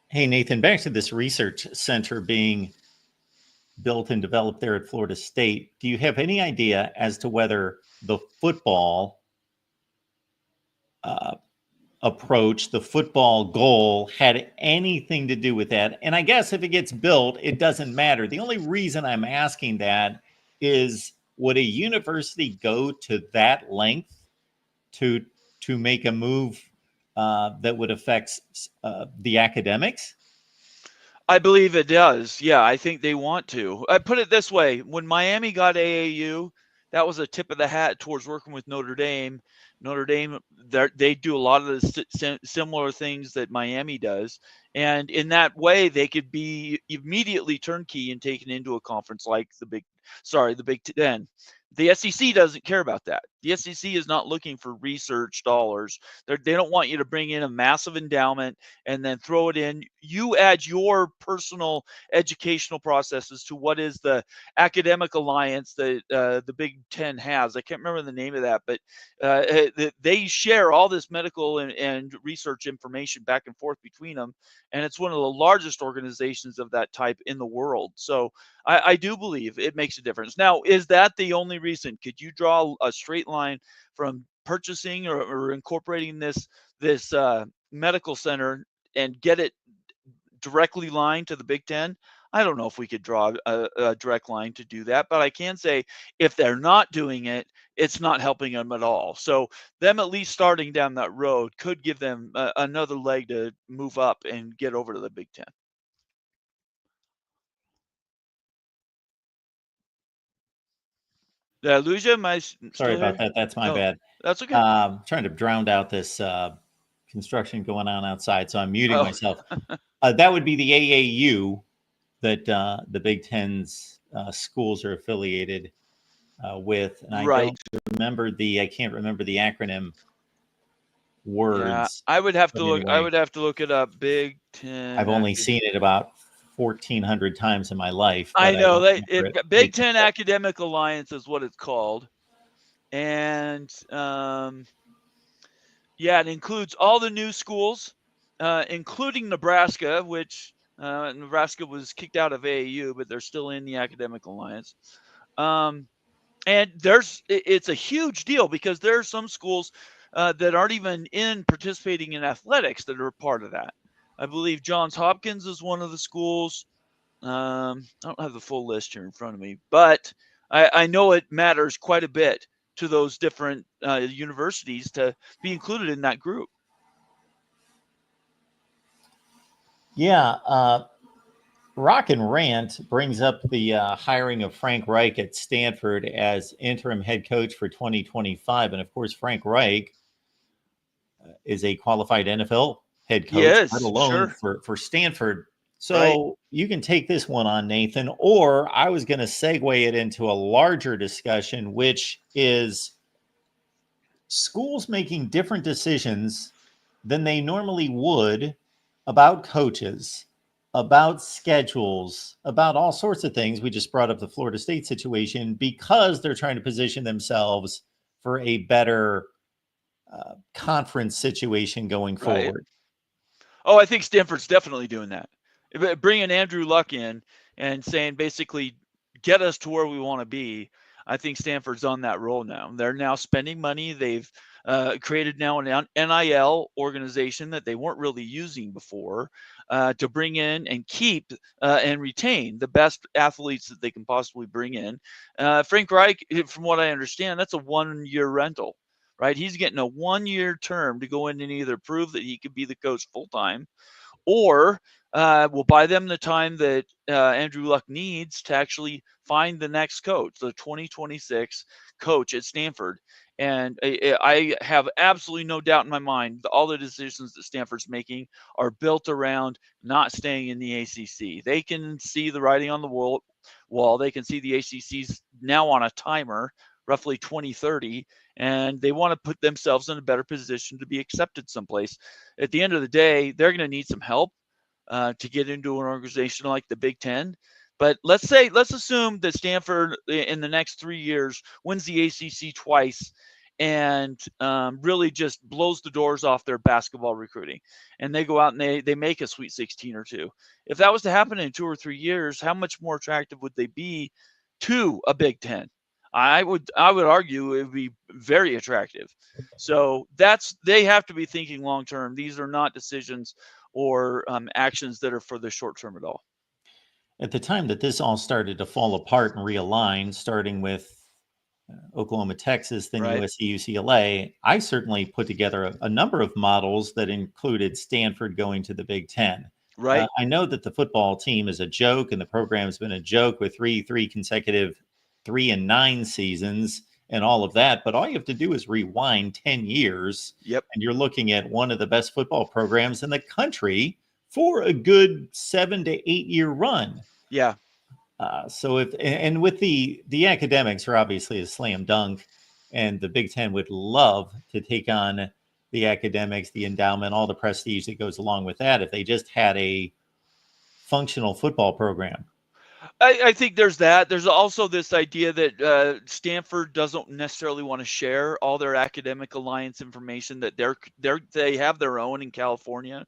Hey, Nathan, back to this research center being built and developed there at Florida State. Do you have any idea as to whether the football approach, the football goal, had anything to do with that? And I guess if it gets built, it doesn't matter. The only reason I'm asking that is, would a university go to that length to make a move that would affect the academics?
I believe it does. Yeah, I think they want to. I put it this way: when Miami got AAU, that was a tip of the hat towards working with Notre Dame. Notre Dame, they do a lot of the similar things that Miami does. And in that way, they could be immediately turnkey and taken into a conference like the Big Ten. The SEC doesn't care about that. The SEC is not looking for research dollars. They don't want you to bring in a massive endowment and then throw it in. You add your personal educational processes to what is the academic alliance that the Big Ten has. I can't remember the name of that, but they share all this medical and research information back and forth between them. And it's one of the largest organizations of that type in the world. So I do believe it makes a difference. Now, is that the only reason? Could you draw a straight line from purchasing or incorporating this medical center and get it directly lined to the Big Ten? I don't know if we could draw a direct line to do that, but I can say if they're not doing it, it's not helping them at all. So them at least starting down that road could give them another leg to move up and get over to the Big Ten. Did I lose you? Am I still
Sorry about
here?
that. That's my
No,
bad.
That's okay.
Trying to drown out this construction going on outside, so I'm muting
Oh.
myself. That would be the AAU that the Big Ten's schools are affiliated with, and I
Right.
I can't remember the acronym words.
Yeah, I would have to look.
anyway.
I would have to look it up. Big Ten.
I've only seen it about 1,400 times in my life.
I
but
know
don't
that
remember it.
Big Ten Academic Alliance is what it's called, and yeah, it includes all the new schools, including Nebraska, which Nebraska was kicked out of AAU, but they're still in the Academic Alliance. And it's a huge deal because there are some schools that aren't even participating in athletics that are a part of that. I believe Johns Hopkins is one of the schools. I don't have the full list here in front of me, but I know it matters quite a bit to those different universities to be included in that group.
Yeah. Rock and Rant brings up the hiring of Frank Reich at Stanford as interim head coach for 2025. And of course, Frank Reich is a qualified NFL head coach,
Yes,
let alone
sure.
for Stanford. So you can take this one on, Nathan, or I was going to segue it into a larger discussion, which is schools making different decisions than they normally would about coaches, about schedules, about all sorts of things. We just brought up the Florida State situation because they're trying to position themselves for a better conference situation going forward.
Oh, I think Stanford's definitely doing that. Bringing Andrew Luck in and saying basically get us to where we want to be. I think Stanford's on that roll now. They're now spending money. They've created now an NIL organization that they weren't really using before to bring in and keep and retain the best athletes that they can possibly bring in. Frank Reich, from what I understand, that's a 1-year rental, right? He's getting a 1-year term to go in and either prove that he could be the coach full-time, or we'll buy them the time that Andrew Luck needs to actually find the next coach, the 2026 coach at Stanford. And I have absolutely no doubt in my mind that all the decisions that Stanford's making are built around not staying in the ACC. They can see the writing on the wall. They can see the ACC's now on a timer, roughly 2030, and they want to put themselves in a better position to be accepted someplace. At the end of the day, they're going to need some help to get into an organization like the Big Ten. But let's assume that Stanford in the next 3 years wins the ACC twice and really just blows the doors off their basketball recruiting. And they go out and they make a Sweet 16 or two. If that was to happen in 2 or 3 years, how much more attractive would they be to a Big Ten? I would argue it would be very attractive. So they have to be thinking long term. These are not decisions or actions that are for the short term at all.
At the time that this all started to fall apart and realign, starting with Oklahoma, Texas, then USC, UCLA, I certainly put together a number of models that included Stanford going to the Big Ten.
Right.
I know that the football team is a joke and the program has been a joke with three consecutive 3-9 seasons and all of that. But all you have to do is rewind 10 years.
Yep.
And you're looking at one of the best football programs in the country for a good 7 to 8 year run.
Yeah.
So with the academics are obviously a slam dunk, and the Big Ten would love to take on the academics, the endowment, all the prestige that goes along with that if they just had a functional football program.
I think there's that. There's also this idea that Stanford doesn't necessarily want to share all their academic alliance information, that they have their own in California.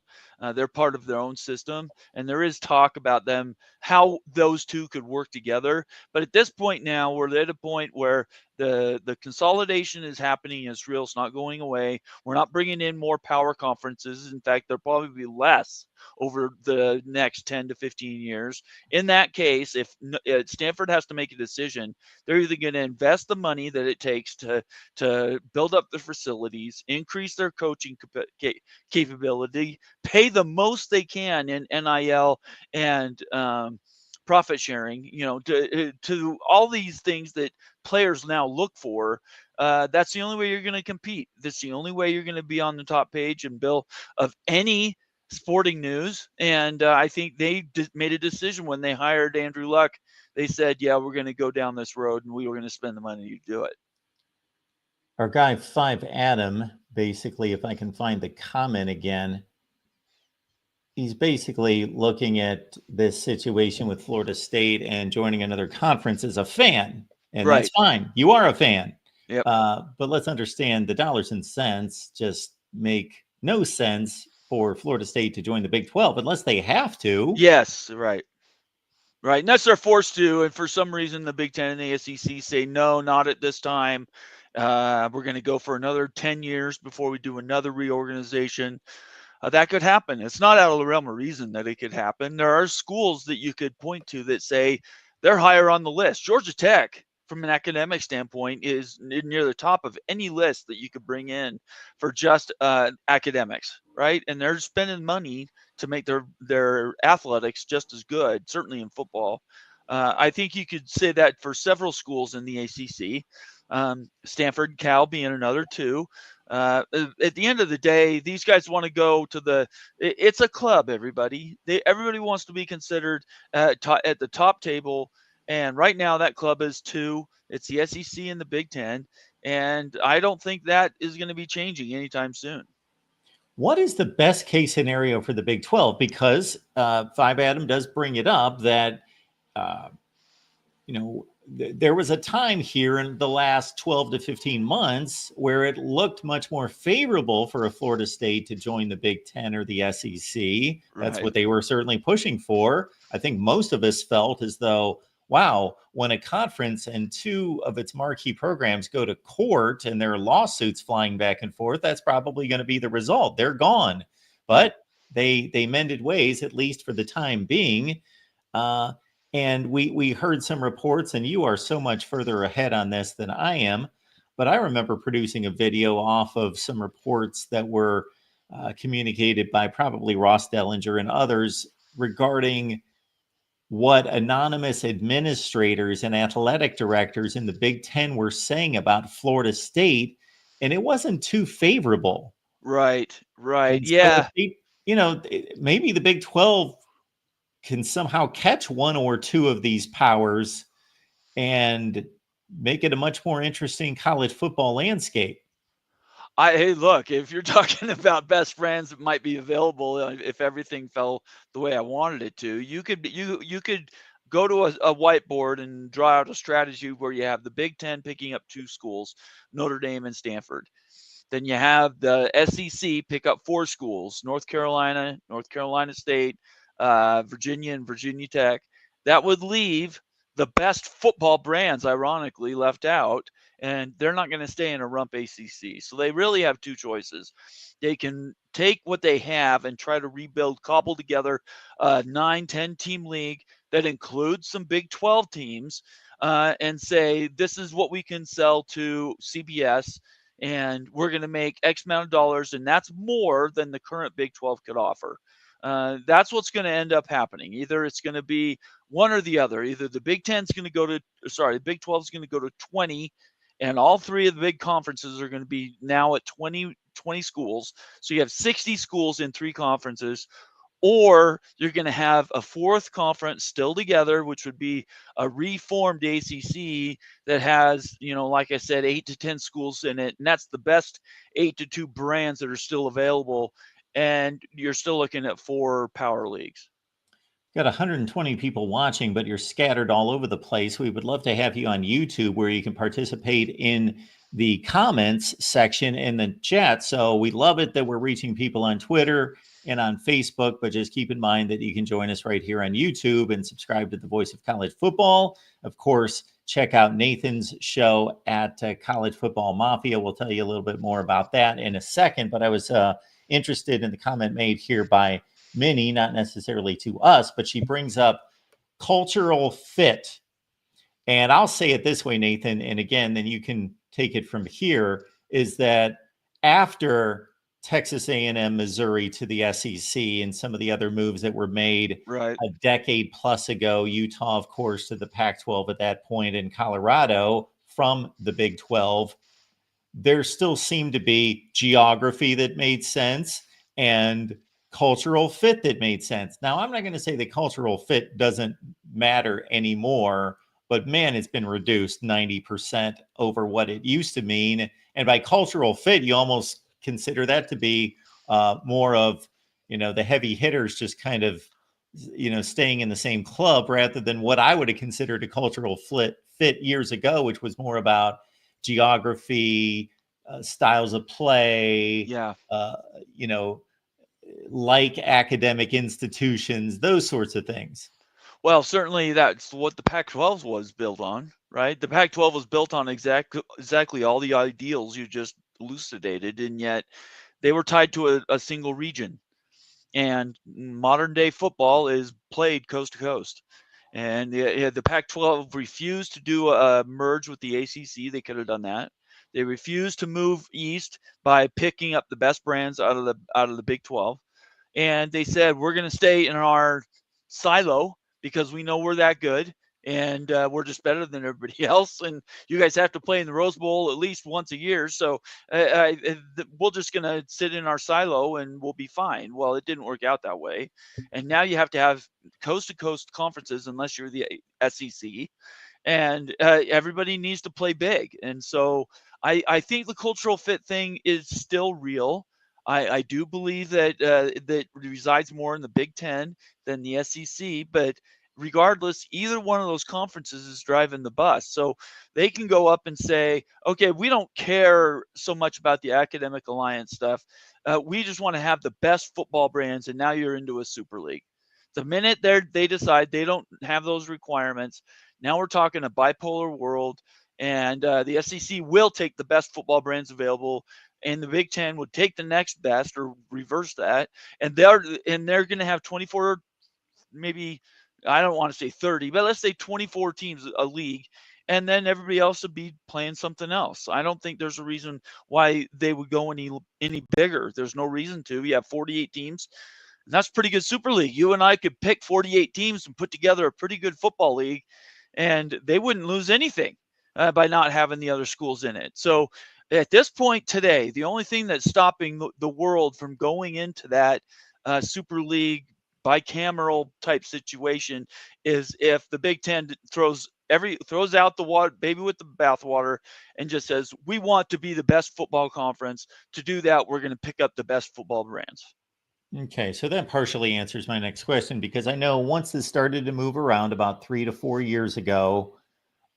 They're part of their own system, and there is talk about them, how those two could work together. But at this point now, we're at a point where the consolidation is happening. It's real. It's not going away. We're not bringing in more power conferences. In fact, there'll probably be less over the next 10 to 15 years. In that case, if Stanford has to make a decision, they're either going to invest the money that it takes to build up the facilities, increase their coaching capability, pay the most they can in NIL and profit sharing, to all these things that players now look for. That's the only way you're going to compete. That's the only way you're going to be on the top page and bill of any sporting news. And I think they made a decision when they hired Andrew Luck. They said, yeah, we're going to go down this road, and we were going to spend the money to do it.
Our guy 5 Adam, basically, if I can find the comment again, he's basically looking at this situation with Florida State and joining another conference as a fan. And
Right.
That's fine. You are a fan.
Yep.
But let's understand the dollars and cents just make no sense for Florida State to join the Big 12 unless they have to.
Yes, right. Right. And that's they're forced to. And for some reason, the Big Ten and the SEC say, no, not at this time. We're going to go for another 10 years before we do another reorganization. That could happen. It's not out of the realm of reason that it could happen. There are schools that you could point to that say they're higher on the list. Georgia Tech, from an academic standpoint, is near the top of any list that you could bring in for just academics, right? And they're spending money to make their athletics just as good, certainly in football. I think you could say that for several schools in the ACC, Stanford, Cal being another two. At the end of the day, these guys want to go to it's a club, everybody. Everybody wants to be considered at the top table. And right now that club is 2. It's the SEC and the Big Ten. And I don't think that is going to be changing anytime soon.
What is the best case scenario for the Big 12? Because 5 Adam does bring it up that, there was a time here in the last 12 to 15 months where it looked much more favorable for a Florida State to join the Big Ten or the SEC. That's
Right.
what they were certainly pushing for. I think most of us felt as though, wow, when a conference and 2 of its marquee programs go to court and there are lawsuits flying back and forth, that's probably going to be the result. They're gone. But they mended ways, at least for the time being. And we heard some reports, and you are so much further ahead on this than I am. But I remember producing a video off of some reports that were communicated by probably Ross Dellinger and others regarding what anonymous administrators and athletic directors in the Big Ten were saying about Florida State. And it wasn't too favorable.
Right.
And so
Yeah.
maybe the Big 12 can somehow catch 1 or 2 of these powers and make it a much more interesting college football landscape.
Hey, look, if you're talking about best friends that might be available, if everything fell the way I wanted it to, you could go to a whiteboard and draw out a strategy where you have the Big Ten picking up 2 schools, Notre Dame and Stanford. Then you have the SEC pick up 4 schools, North Carolina State, Virginia, and Virginia Tech. That would leave the best football brands, ironically, left out, and they're not going to stay in a rump ACC. So they really have 2 choices. They can take what they have and try to rebuild, cobble together a 9-10 team league that includes some Big 12 teams, and say, this is what we can sell to CBS, and we're going to make X amount of dollars, and that's more than the current Big 12 could offer. That's what's going to end up happening. Either it's going to be one or the other. Either the Big 10 is going to go to, the Big 12 is going to go to 20, and all three of the big conferences are going to be now at 20 schools. So you have 60 schools in three conferences. Or you're going to have a fourth conference still together, which would be a reformed ACC that has, like I said, 8 to 10 schools in it. And that's the best 8 to 2 brands that are still available. And you're still looking at 4 power leagues.
Got 120 people watching, but you're scattered all over the place. We would love to have you on YouTube where you can participate in the comments section in the chat. So we love it that we're reaching people on Twitter and on Facebook, but just keep in mind that you can join us right here on YouTube and subscribe to the Voice of College Football. Of course, check out Nathan's show at College Football Mafia. We'll tell you a little bit more about that in a second, but I was interested in the comment made here by Minnie, not necessarily to us, but she brings up cultural fit. And I'll say it this way, Nathan, and again, then you can take it from here, is that after Texas A&M, Missouri to the SEC and some of the other moves that were made
right
a decade plus ago, Utah, of course, to the Pac-12 at that point, and Colorado from the Big 12, there still seemed to be geography that made sense and cultural fit that made sense. Now, I'm not going to say that cultural fit doesn't matter anymore, but man, it's been reduced 90% over what it used to mean. And by cultural fit, you almost consider that to be more of, the heavy hitters just kind of, staying in the same club rather than what I would have considered a cultural fit years ago, which was more about geography, styles of play, like academic institutions, those sorts of things.
Well, certainly that's what the Pac-12 was built on, right? The Pac-12 was built on exactly all the ideals you just elucidated, and yet they were tied to a single region. And modern day football is played coast to coast. And the Pac-12 refused to do a merge with the ACC. They could have done that. They refused to move east by picking up the best brands out of the Big 12. And they said, we're going to stay in our silo because we know we're that good and we're just better than everybody else. And you guys have to play in the Rose Bowl at least once a year. So we're just going to sit in our silo and we'll be fine. Well, it didn't work out that way. And now you have to have coast to coast conferences unless you're the SEC. And everybody needs to play big. And so I think the cultural fit thing is still real. I do believe that that resides more in the Big 10 than the SEC, but regardless, either one of those conferences is driving the bus. So they can go up and say, okay, we don't care so much about the academic alliance stuff. We just want to have the best football brands, and now you're into a super league. The minute they decide they don't have those requirements, now we're talking a bipolar world, and the SEC will take the best football brands available, and the Big 10 would take the next best or reverse that, and they're going to have 24, maybe I don't want to say 30, but let's say 24 teams a league, and then everybody else would be playing something else. I don't think there's a reason why they would go any bigger. There's no reason to. You have 48 teams. And that's pretty good super league. You and I could pick 48 teams and put together a pretty good football league, and they wouldn't lose anything by not having the other schools in it. So at this point today, the only thing that's stopping the world from going into that super league bicameral type situation is if the Big 10 throws out the water, baby with the bathwater, and just says, we want to be the best football conference. To do that, we're going to pick up the best football brands.
Okay, so that partially answers my next question, because I know once this started to move around about 3 to 4 years ago,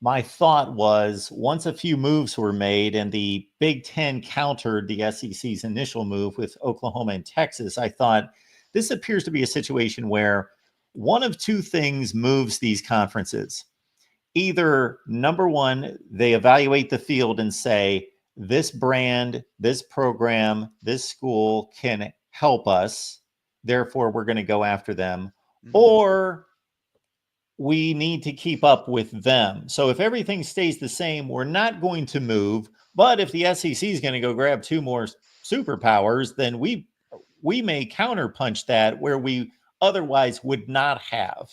my thought was once a few moves were made and the Big 10 countered the SEC's initial move with Oklahoma and Texas, I thought this appears to be a situation where one of two things moves these conferences. Either, number one, they evaluate the field and say, this brand, this program, this school can help us, therefore we're going to go after them, or we need to keep up with them. So if everything stays the same, we're not going to move. But if the SEC is going to go grab 2 more superpowers, then we we may counterpunch that where we otherwise would not have.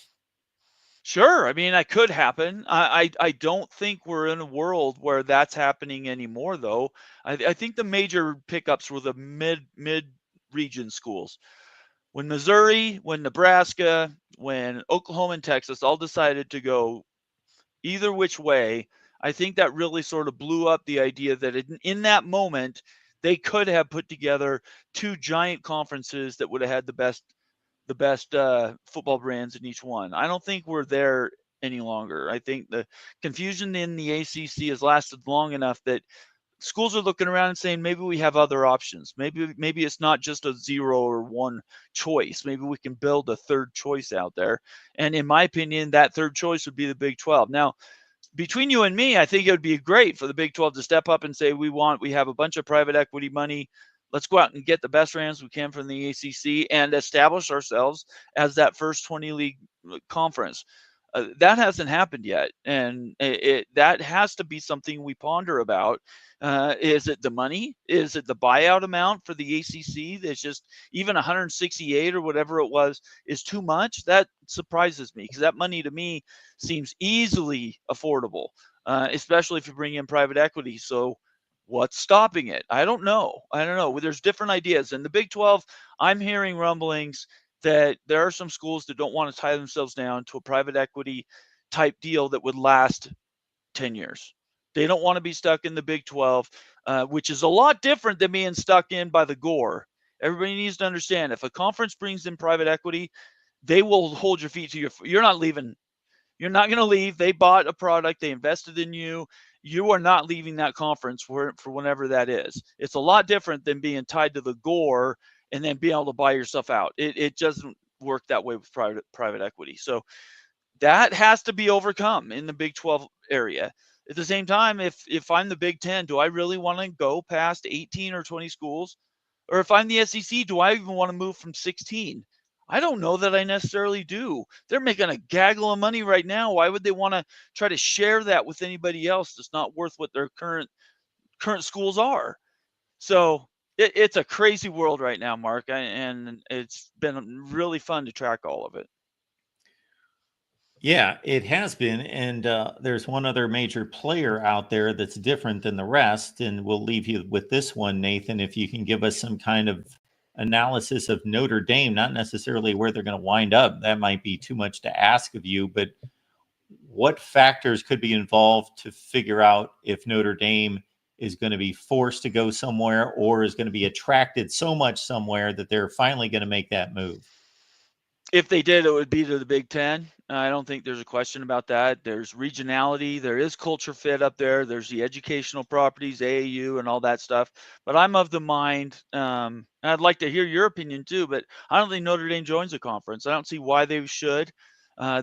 Sure. I mean, that could happen. I don't think we're in a world where that's happening anymore, though. I think the major pickups were the mid region schools. When Missouri, when Nebraska, when Oklahoma and Texas all decided to go either which way, I think that really sort of blew up the idea that in that moment, they could have put together two giant conferences that would have had the best football brands in each one. I don't think we're there any longer. I think the confusion in the ACC has lasted long enough that schools are looking around and saying maybe we have other options. Maybe it's not just a 0 or 1 choice. Maybe we can build a third choice out there. And in my opinion, that third choice would be the Big 12. Now, between you and me, I think it would be great for the Big 12 to step up and say we have a bunch of private equity money. Let's go out and get the best brands we can from the ACC and establish ourselves as that first 20 league conference. That hasn't happened yet, and that has to be something we ponder about. Is it the money? Is it the buyout amount for the ACC that's just even 168 or whatever it was is too much? That surprises me because that money to me seems easily affordable, especially if you bring in private equity. So what's stopping it? I don't know. There's different ideas. In the Big 12, I'm hearing rumblings that there are some schools that don't want to tie themselves down to a private equity type deal that would last 10 years. They don't want to be stuck in the Big 12, which is a lot different than being stuck in by the gore. Everybody needs to understand if a conference brings in private equity, they will hold your feet to you're not leaving. You're not going to leave. They bought a product. They invested in you. You are not leaving that conference for whenever that is. It's a lot different than being tied to the gore and then being able to buy yourself out. It doesn't work that way with private equity. So that has to be overcome in the Big 12 area. At the same time, if I'm the Big 10, do I really want to go past 18 or 20 schools? Or if I'm the SEC, do I even want to move from 16? I don't know that I necessarily do. They're making a gaggle of money right now. Why would they want to try to share that with anybody else that's not worth what their current schools are? So it's a crazy world right now, Mark, and it's been really fun to track all of it.
Yeah, it has been. And there's one other major player out there that's different than the rest. And we'll leave you with this one, Nathan, if you can give us some kind of analysis of Notre Dame, not necessarily where they're going to wind up. That might be too much to ask of you, but what factors could be involved to figure out if Notre Dame is going to be forced to go somewhere or is going to be attracted so much somewhere that they're finally going to make that move?
If they did, it would be to the Big 10. I don't think there's a question about that. There's regionality. There is culture fit up there. There's the educational properties, AAU, and all that stuff. But I'm of the mind, and I'd like to hear your opinion too, but I don't think Notre Dame joins the conference. I don't see why they should.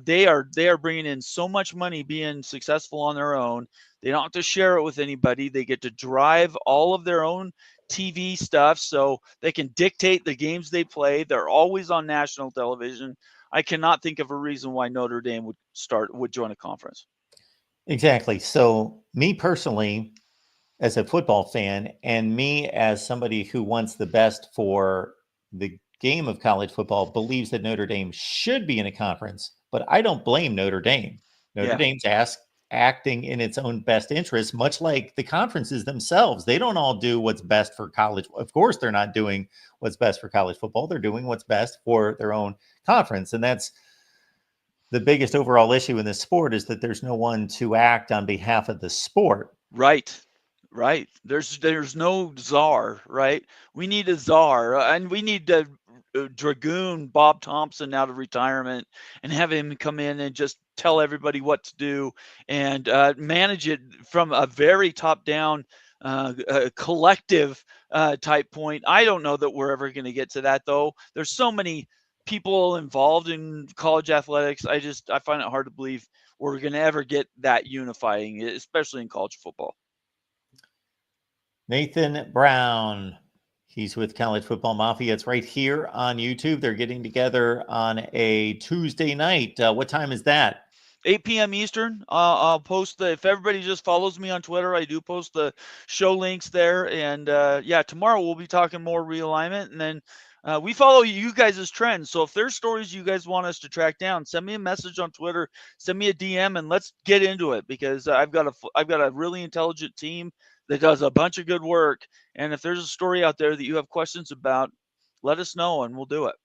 They are bringing in so much money being successful on their own. They don't have to share it with anybody. They get to drive all of their own TV stuff, so they can dictate the games they play. They're always on national television. I cannot think of a reason why Notre Dame would join a conference.
Exactly. So me personally, as a football fan, and me as somebody who wants the best for the game of college football, believes that Notre Dame should be in a conference, but I don't blame Notre Dame. Notre Dame's acting in its own best interest, much like the conferences themselves. They don't all do what's best for college. Of course, they're not doing what's best for college football. They're doing what's best for their own conference. And that's the biggest overall issue in this sport, is that there's no one to act on behalf of the sport.
Right. There's no czar, right? We need a czar, and we need to dragoon Bob Thompson out of retirement and have him come in and just tell everybody what to do and manage it from a very top-down collective type point. I don't know that we're ever going to get to that, though. There's so many people involved in college athletics. I find it hard to believe we're going to ever get that unifying, especially in college football.
Nathan Brown, he's with College Football Mafia. It's right here on YouTube. They're getting together on a Tuesday night. What time is that?
8 p.m. Eastern. I'll post if everybody just follows me on Twitter, I do post the show links there. And tomorrow we'll be talking more realignment. And then We follow you guys' trends. So if there's stories you guys want us to track down, send me a message on Twitter, send me a DM, and let's get into it, because I've got a really intelligent team that does a bunch of good work. And if there's a story out there that you have questions about, let us know and we'll do it.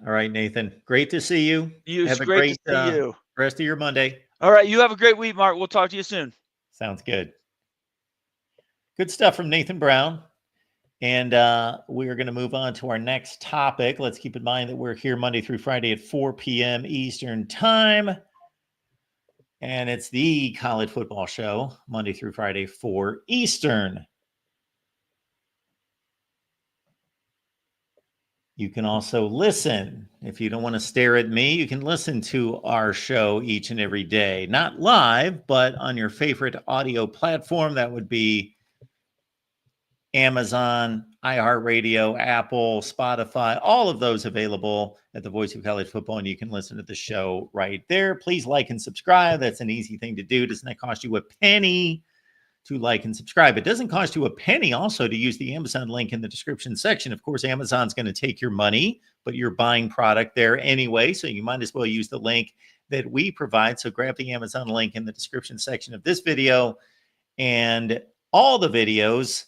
All right, Nathan. Great to see you.
It's
have a
great
great
to see you.
rest of your Monday.
All right. You have a great week, Mark. We'll talk to you soon.
Sounds good. Good stuff from Nathan Brown. And we're going to move on to our next topic. Let's keep in mind that we're here Monday through Friday at 4 p.m. Eastern Time. And it's the College Football Show, Monday through Friday, 4 Eastern. You can also listen. If you don't want to stare at me, you can listen to our show each and every day. Not live, but on your favorite audio platform. That would be Amazon, iHeartRadio, Apple, Spotify, all of those available at the Voice of College Football, and you can listen to the show right there. Please like and subscribe. That's an easy thing to do. Doesn't that cost you a penny to like and subscribe? It doesn't cost you a penny also to use the Amazon link in the description section. Of course, Amazon's going to take your money, but you're buying product there anyway, so you might as well use the link that we provide. So grab the Amazon link in the description section of this video and all the videos.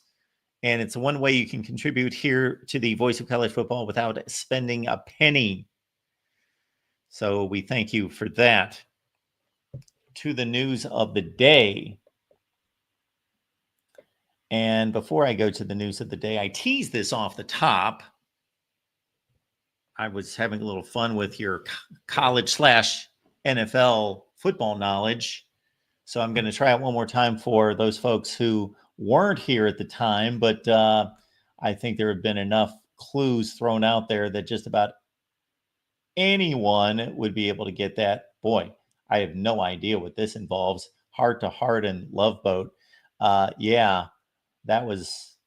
And it's one way you can contribute here to the Voice of College Football without spending a penny. So we thank you for that. To the news of the day. And before I go to the news of the day, I teased this off the top. I was having a little fun with your college/NFL football knowledge. So I'm going to try it one more time for those folks who weren't here at the time, but I think there have been enough clues thrown out there that just about anyone would be able to get that. Boy, I have no idea what this involves. Heart to Heart and Love Boat. Yeah, that was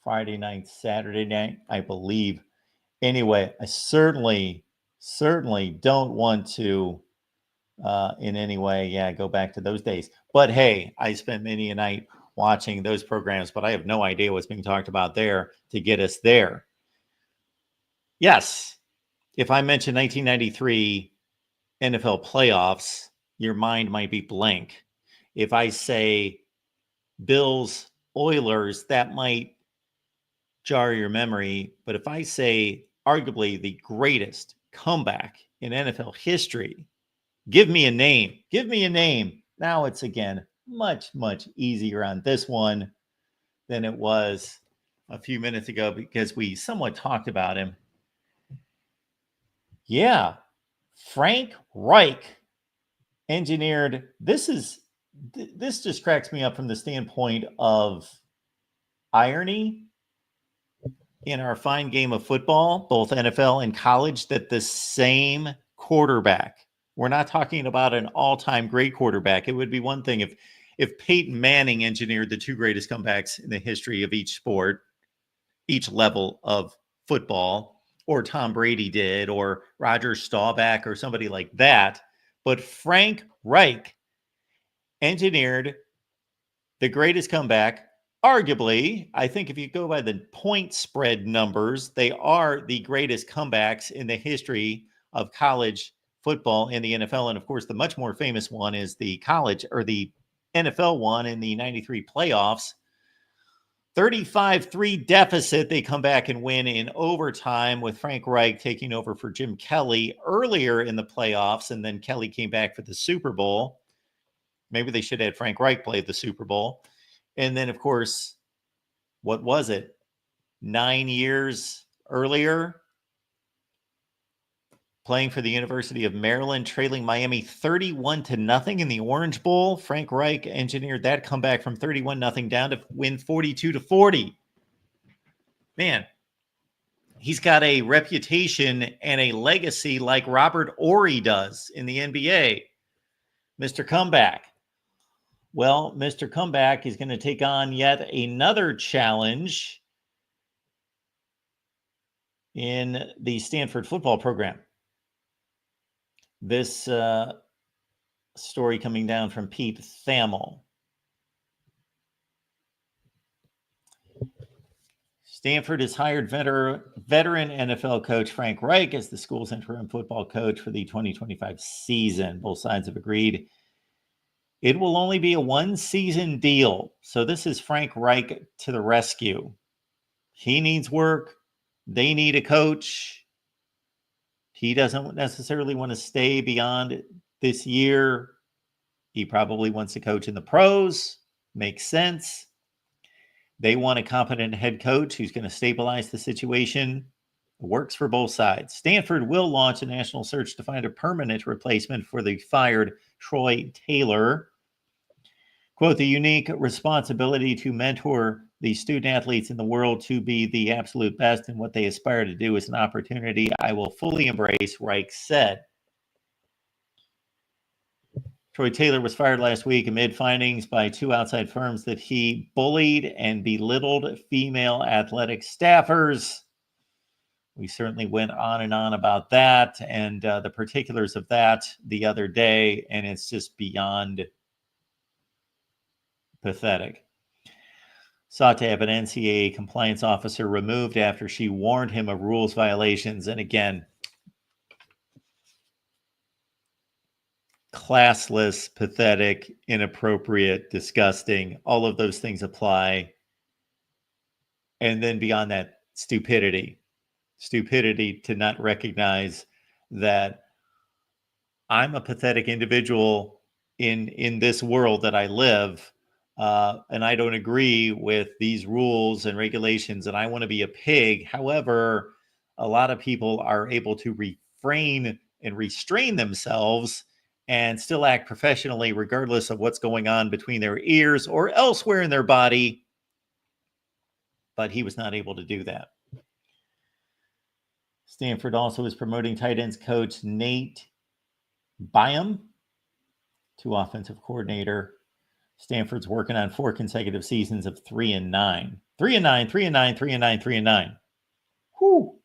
Friday night, Saturday night, I believe. Anyway, I certainly don't want to in any way, go back to those days. But hey, I spent many a night watching those programs, but I have no idea what's being talked about there to get us there. Yes, if I mention 1993 NFL playoffs, your mind might be blank. If I say Bills Oilers, that might jar your memory. But if I say arguably the greatest comeback in NFL history, give me a name. Give me a name. Now it's again much easier on this one than it was a few minutes ago because we somewhat talked about him. Yeah, Frank Reich engineered. This just cracks me up from the standpoint of irony in our fine game of football, both NFL and college, that the same quarterback. We're not talking about an all-time great quarterback. It would be one thing if Peyton Manning engineered the two greatest comebacks in the history of each sport, each level of football, or Tom Brady did, or Roger Staubach, or somebody like that. But Frank Reich engineered the greatest comeback. Arguably, I think if you go by the point spread numbers, they are the greatest comebacks in the history of college football in the NFL. And of course, the much more famous one is the college or the NFL one in the 93 playoffs. 35-3 deficit. They come back and win in overtime with Frank Reich taking over for Jim Kelly earlier in the playoffs. And then Kelly came back for the Super Bowl. Maybe they should have had Frank Reich play the Super Bowl. And then, of course, what was it? 9 years earlier, playing for the University of Maryland, trailing Miami 31-0 in the Orange Bowl. Frank Reich engineered that comeback from 31-0 down to win 42-40. Man, he's got a reputation and a legacy like Robert Ory does in the NBA. Mr. Comeback. Well, Mr. Comeback is going to take on yet another challenge in the Stanford football program. This story coming down from Pete Thamel. Stanford has hired veteran NFL coach Frank Reich as the school's interim football coach for the 2025 season. Both sides have agreed it will only be a one-season deal. So this is Frank Reich to the rescue. He needs work. They need a coach. He doesn't necessarily want to stay beyond this year. He probably wants to coach in the pros. Makes sense. They want a competent head coach who's going to stabilize the situation. It works for both sides. Stanford will launch a national search to find a permanent replacement for the fired Troy Taylor. Quote, the unique responsibility to mentor the student athletes in the world to be the absolute best in what they aspire to do is an opportunity I will fully embrace, Reich said. Troy Taylor was fired last week amid findings by two outside firms that he bullied and belittled female athletic staffers. We certainly went on and on about that and the particulars of that the other day, and it's just beyond pathetic. Sought to have an NCAA compliance officer removed after she warned him of rules violations. And again, classless, pathetic, inappropriate, disgusting. All of those things apply. And then beyond that, stupidity. Stupidity to not recognize that I'm a pathetic individual in this world that I live. And I don't agree with these rules and regulations, and I want to be a pig. However, a lot of people are able to refrain and restrain themselves and still act professionally, regardless of what's going on between their ears or elsewhere in their body. But he was not able to do that. Stanford also is promoting tight ends coach Nate Byam to offensive coordinator. Stanford's working on 4 consecutive seasons of 3-9. 3-9, 3-9, 3-9, 3-9. Whew.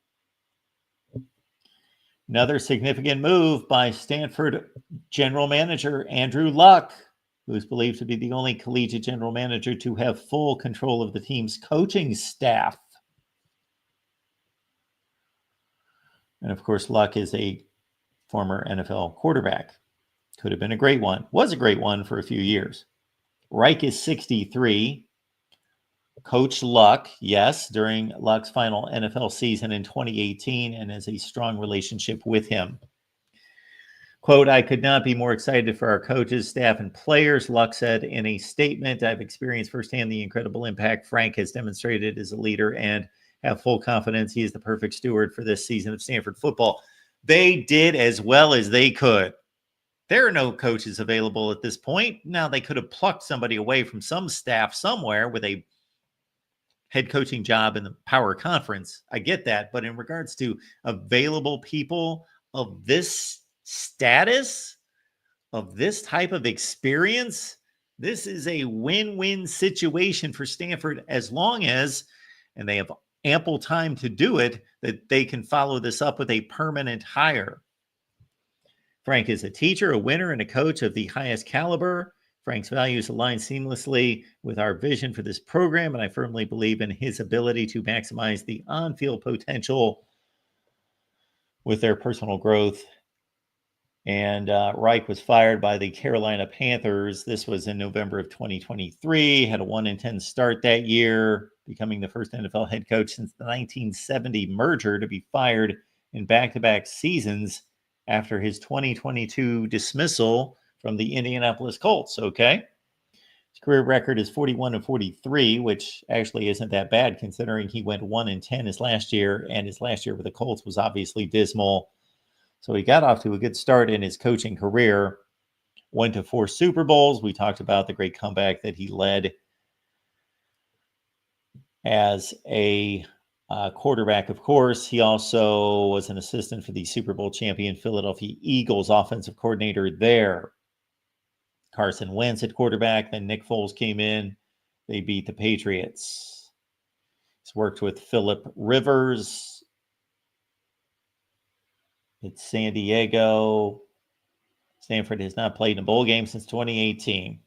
Another significant move by Stanford general manager Andrew Luck, who is believed to be the only collegiate general manager to have full control of the team's coaching staff. And of course, Luck is a former NFL quarterback. Could have been a great one. Was a great one for a few years. Reich is 63. Coach Luck, yes, during Luck's final NFL season in 2018 and has a strong relationship with him. Quote, I could not be more excited for our coaches, staff, and players, Luck said in a statement. I've experienced firsthand the incredible impact Frank has demonstrated as a leader and have full confidence he is the perfect steward for this season of Stanford football. They did as well as they could. There are no coaches available at this point. Now, they could have plucked somebody away from some staff somewhere with a head coaching job in the Power Conference. I get that. But in regards to available people of this status, of this type of experience, this is a win-win situation for Stanford as long as, and they have ample time to do it, that they can follow this up with a permanent hire. Frank is a teacher, a winner, and a coach of the highest caliber. Frank's values align seamlessly with our vision for this program, and I firmly believe in his ability to maximize the on-field potential with their personal growth. And Reich was fired by the Carolina Panthers. This was in November of 2023, had a 1-10 start that year, becoming the first NFL head coach since the 1970 merger to be fired in back-to-back seasons after his 2022 dismissal from the Indianapolis Colts. Okay. His career record is 41-43, which actually isn't that bad considering he went 1-10 his last year, and his last year with the Colts was obviously dismal. So he got off to a good start in his coaching career, went to 4 Super Bowls. We talked about the great comeback that he led as a quarterback, of course. He also was an assistant for the Super Bowl champion Philadelphia Eagles offensive coordinator there. Carson Wentz at quarterback. Then Nick Foles came in. They beat the Patriots. He's worked with Phillip Rivers at San Diego. Stanford has not played in a bowl game since 2018.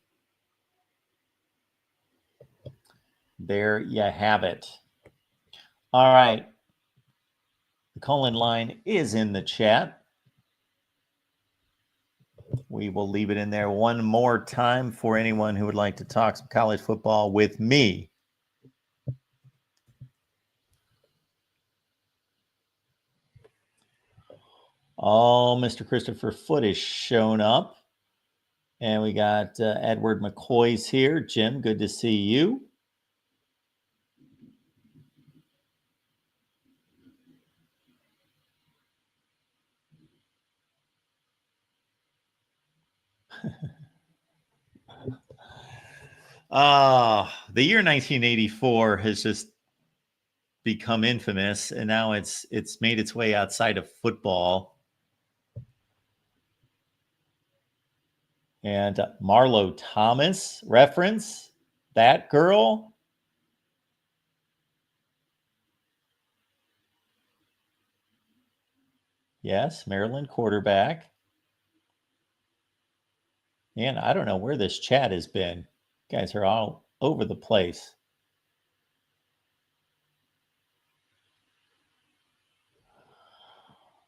There you have it. All right. The call-in line is in the chat. We will leave it in there one more time for anyone who would like to talk some college football with me. Oh, Mr. Christopher Foote is shown up. And we got Edward McCoy's here. Jim, good to see you. The year 1984 has just become infamous, and now it's made its way outside of football. And Marlo Thomas reference, that girl. Yes, Maryland quarterback. And I don't know where this chat has been. You guys are all over the place.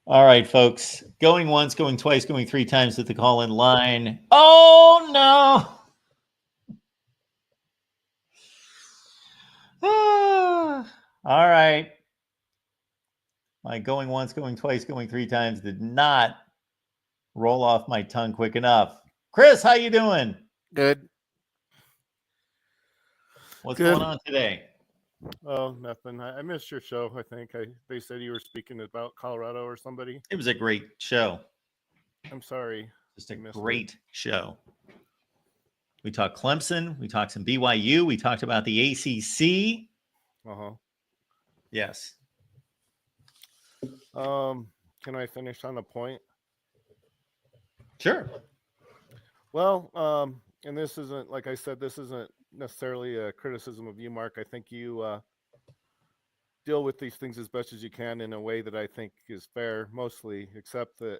All right, folks. Going once, going twice, going three times at the call-in line. Oh, no. All right. My going once, going twice, going three times did not roll off my tongue quick enough. Chris, how you doing?
Good.
What's
Good.
going on today?
Oh, nothing. I missed your show. I think they said you were speaking about Colorado or somebody.
It was a great show.
I'm sorry.
Just a great show. We talked Clemson. We talked some BYU. We talked about the ACC. Yes.
Can I finish on a point?
Sure.
Well, and this isn't, like I said, this isn't necessarily a criticism of you, Mark. I think you deal with these things as best as you can in a way that I think is fair, mostly, except that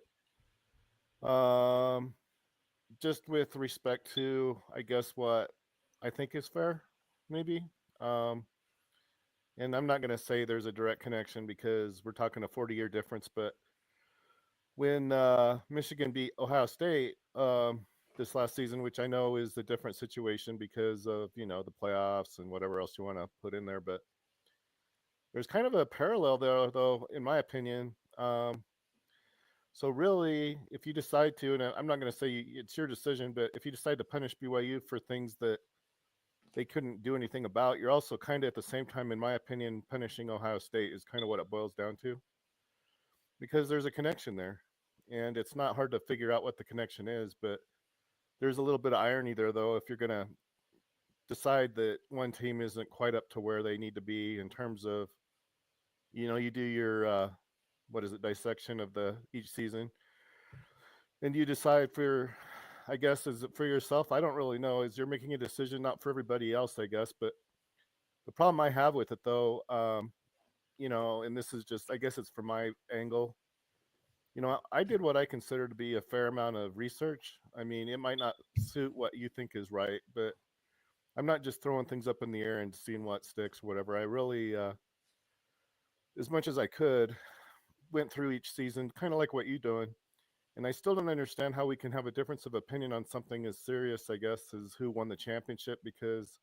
just with respect to, I guess, what I think is fair, maybe. And I'm not going to say there's a direct connection because we're talking a 40-year difference, but when Michigan beat Ohio State this last season, which I know is a different situation because of, the playoffs and whatever else you want to put in there, but there's kind of a parallel there, though, in my opinion. So really, if you decide to, and I'm not going to say it's your decision, but if you decide to punish BYU for things that they couldn't do anything about, you're also kind of at the same time, in my opinion, punishing Ohio State is kind of what it boils down to. Because there's a connection there. And it's not hard to figure out what the connection is, but there's a little bit of irony there, though, if you're going to decide that one team isn't quite up to where they need to be in terms of, you do your, dissection of each season. And you decide for, I guess, is it for yourself? I don't really know. Is you're making a decision, not for everybody else, I guess. But the problem I have with it, though, and this is just, I guess it's from my angle. I did what I consider to be a fair amount of research. I mean, it might not suit what you think is right, but I'm not just throwing things up in the air and seeing what sticks or whatever. I really, as much as I could, went through each season, kind of like what you're doing. And I still don't understand how we can have a difference of opinion on something as serious, I guess, as who won the championship, because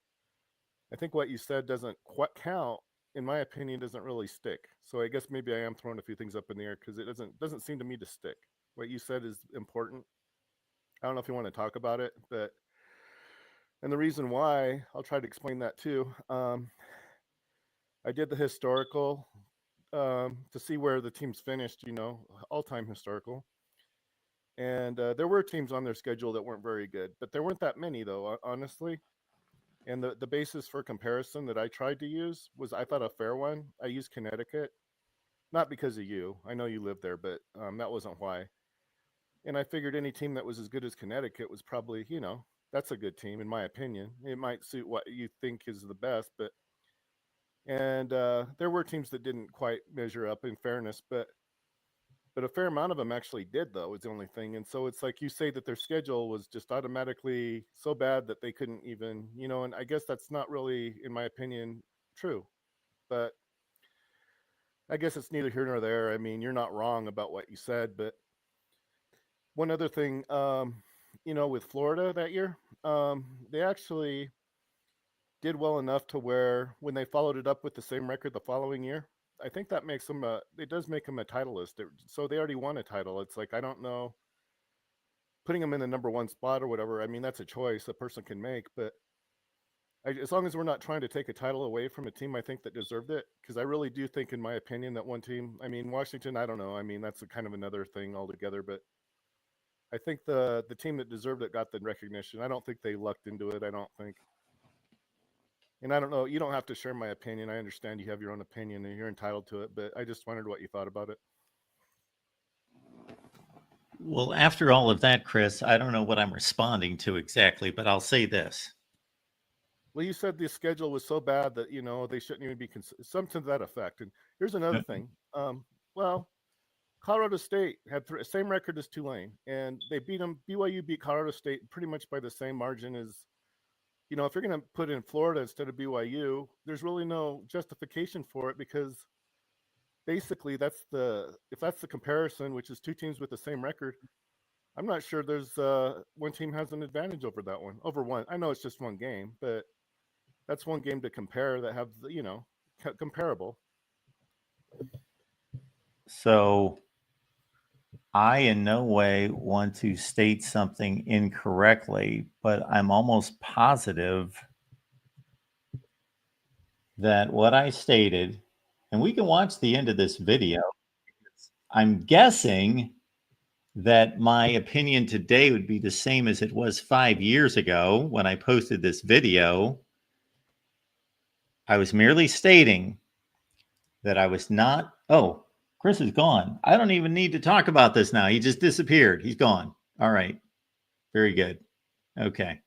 I think what you said doesn't quite count. In my opinion, doesn't really stick. So I guess maybe I am throwing a few things up in the air because it doesn't seem to me to stick. What you said is important. I don't know if you want to talk about it, and the reason why, I'll try to explain that too. I did the historical to see where the teams finished, all-time historical. And there were teams on their schedule that weren't very good, but there weren't that many, though, honestly. And the basis for comparison that I tried to use was, I thought, a fair one. I used Connecticut, not because of you. I know you live there, but that wasn't why. And I figured any team that was as good as Connecticut was probably, that's a good team, in my opinion. It might suit what you think is the best, but there were teams that didn't quite measure up, in fairness, but a fair amount of them actually did, though, is the only thing. And so it's like you say that their schedule was just automatically so bad that they couldn't even, and I guess that's not really, in my opinion, true. But I guess it's neither here nor there. I mean, you're not wrong about what you said, but one other thing, with Florida that year, they actually did well enough to where when they followed it up with the same record the following year, I think that makes them it does make them a titleist. So they already won a title. It's like, I don't know, putting them in the number one spot or whatever. I mean, that's a choice a person can make, but as long as we're not trying to take a title away from a team, I think that deserved it. Because I really do think, in my opinion, that one team, I mean, Washington, I don't know. I mean, that's kind of another thing altogether, but I think the team that deserved it got the recognition. I don't think they lucked into it. I don't think. And I don't know, you don't have to share my opinion. I understand you have your own opinion and you're entitled to it, but I just wondered what you thought about it.
Well, after all of that, Chris, I don't know what I'm responding to exactly, but I'll say this.
Well, you said the schedule was so bad that, they shouldn't even be something to that effect. And here's another thing. Well, Colorado State had same record as Tulane, and they beat them. BYU beat Colorado State pretty much by the same margin as, if you're going to put in Florida instead of BYU, there's really no justification for it, because basically if that's the comparison, which is two teams with the same record, I'm not sure there's one team has an advantage over that one, over one. I know it's just one game, but that's one game to compare that have, comparable.
So I in no way want to state something incorrectly, but I'm almost positive that what I stated, and we can watch the end of this video, I'm guessing that my opinion today would be the same as it was 5 years ago when I posted this video. I was merely stating that I was not, oh, Chris is gone. I don't even need to talk about this now. He just disappeared. He's gone. All right. Very good. Okay.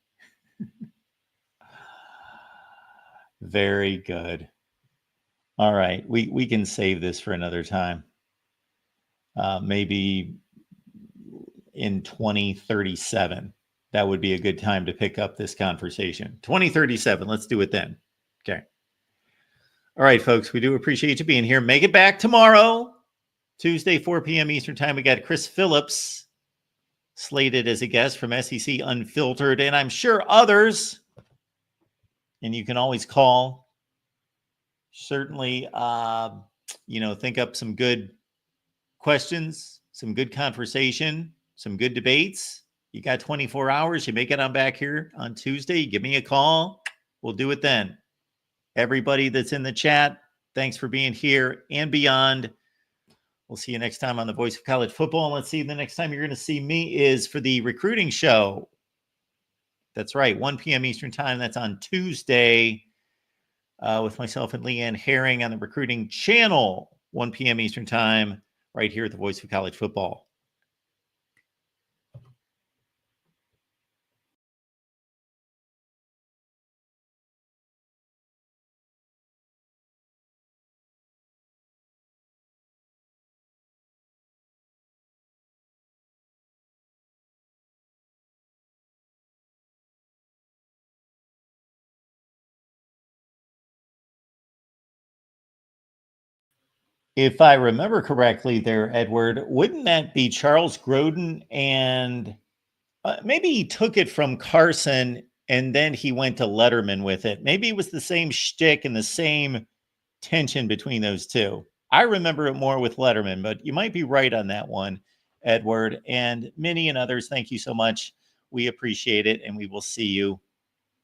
Very good. All right. We can save this for another time. Maybe in 2037. That would be a good time to pick up this conversation. 2037. Let's do it then. Okay. All right, folks. We do appreciate you being here. Make it back tomorrow. Tuesday, 4 p.m. Eastern Time. We got Chris Phillips slated as a guest from SEC Unfiltered, and I'm sure others. And you can always call. Certainly, think up some good questions, some good conversation, some good debates. You got 24 hours. You make it on back here on Tuesday. Give me a call. We'll do it then. Everybody that's in the chat, thanks for being here and beyond. We'll see you next time on the Voice of College Football. And let's see, the next time you're going to see me is for the recruiting show. That's right, 1 p.m. Eastern Time. That's on Tuesday with myself and Leanne Herring on the recruiting channel, 1 p.m. Eastern Time, right here at the Voice of College Football. If I remember correctly there, Edward, wouldn't that be Charles Grodin? And maybe he took it from Carson and then he went to Letterman with it. Maybe it was the same shtick and the same tension between those two. I remember it more with Letterman, but you might be right on that one, Edward. And Minnie and others, thank you so much. We appreciate it, and we will see you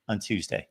on Tuesday.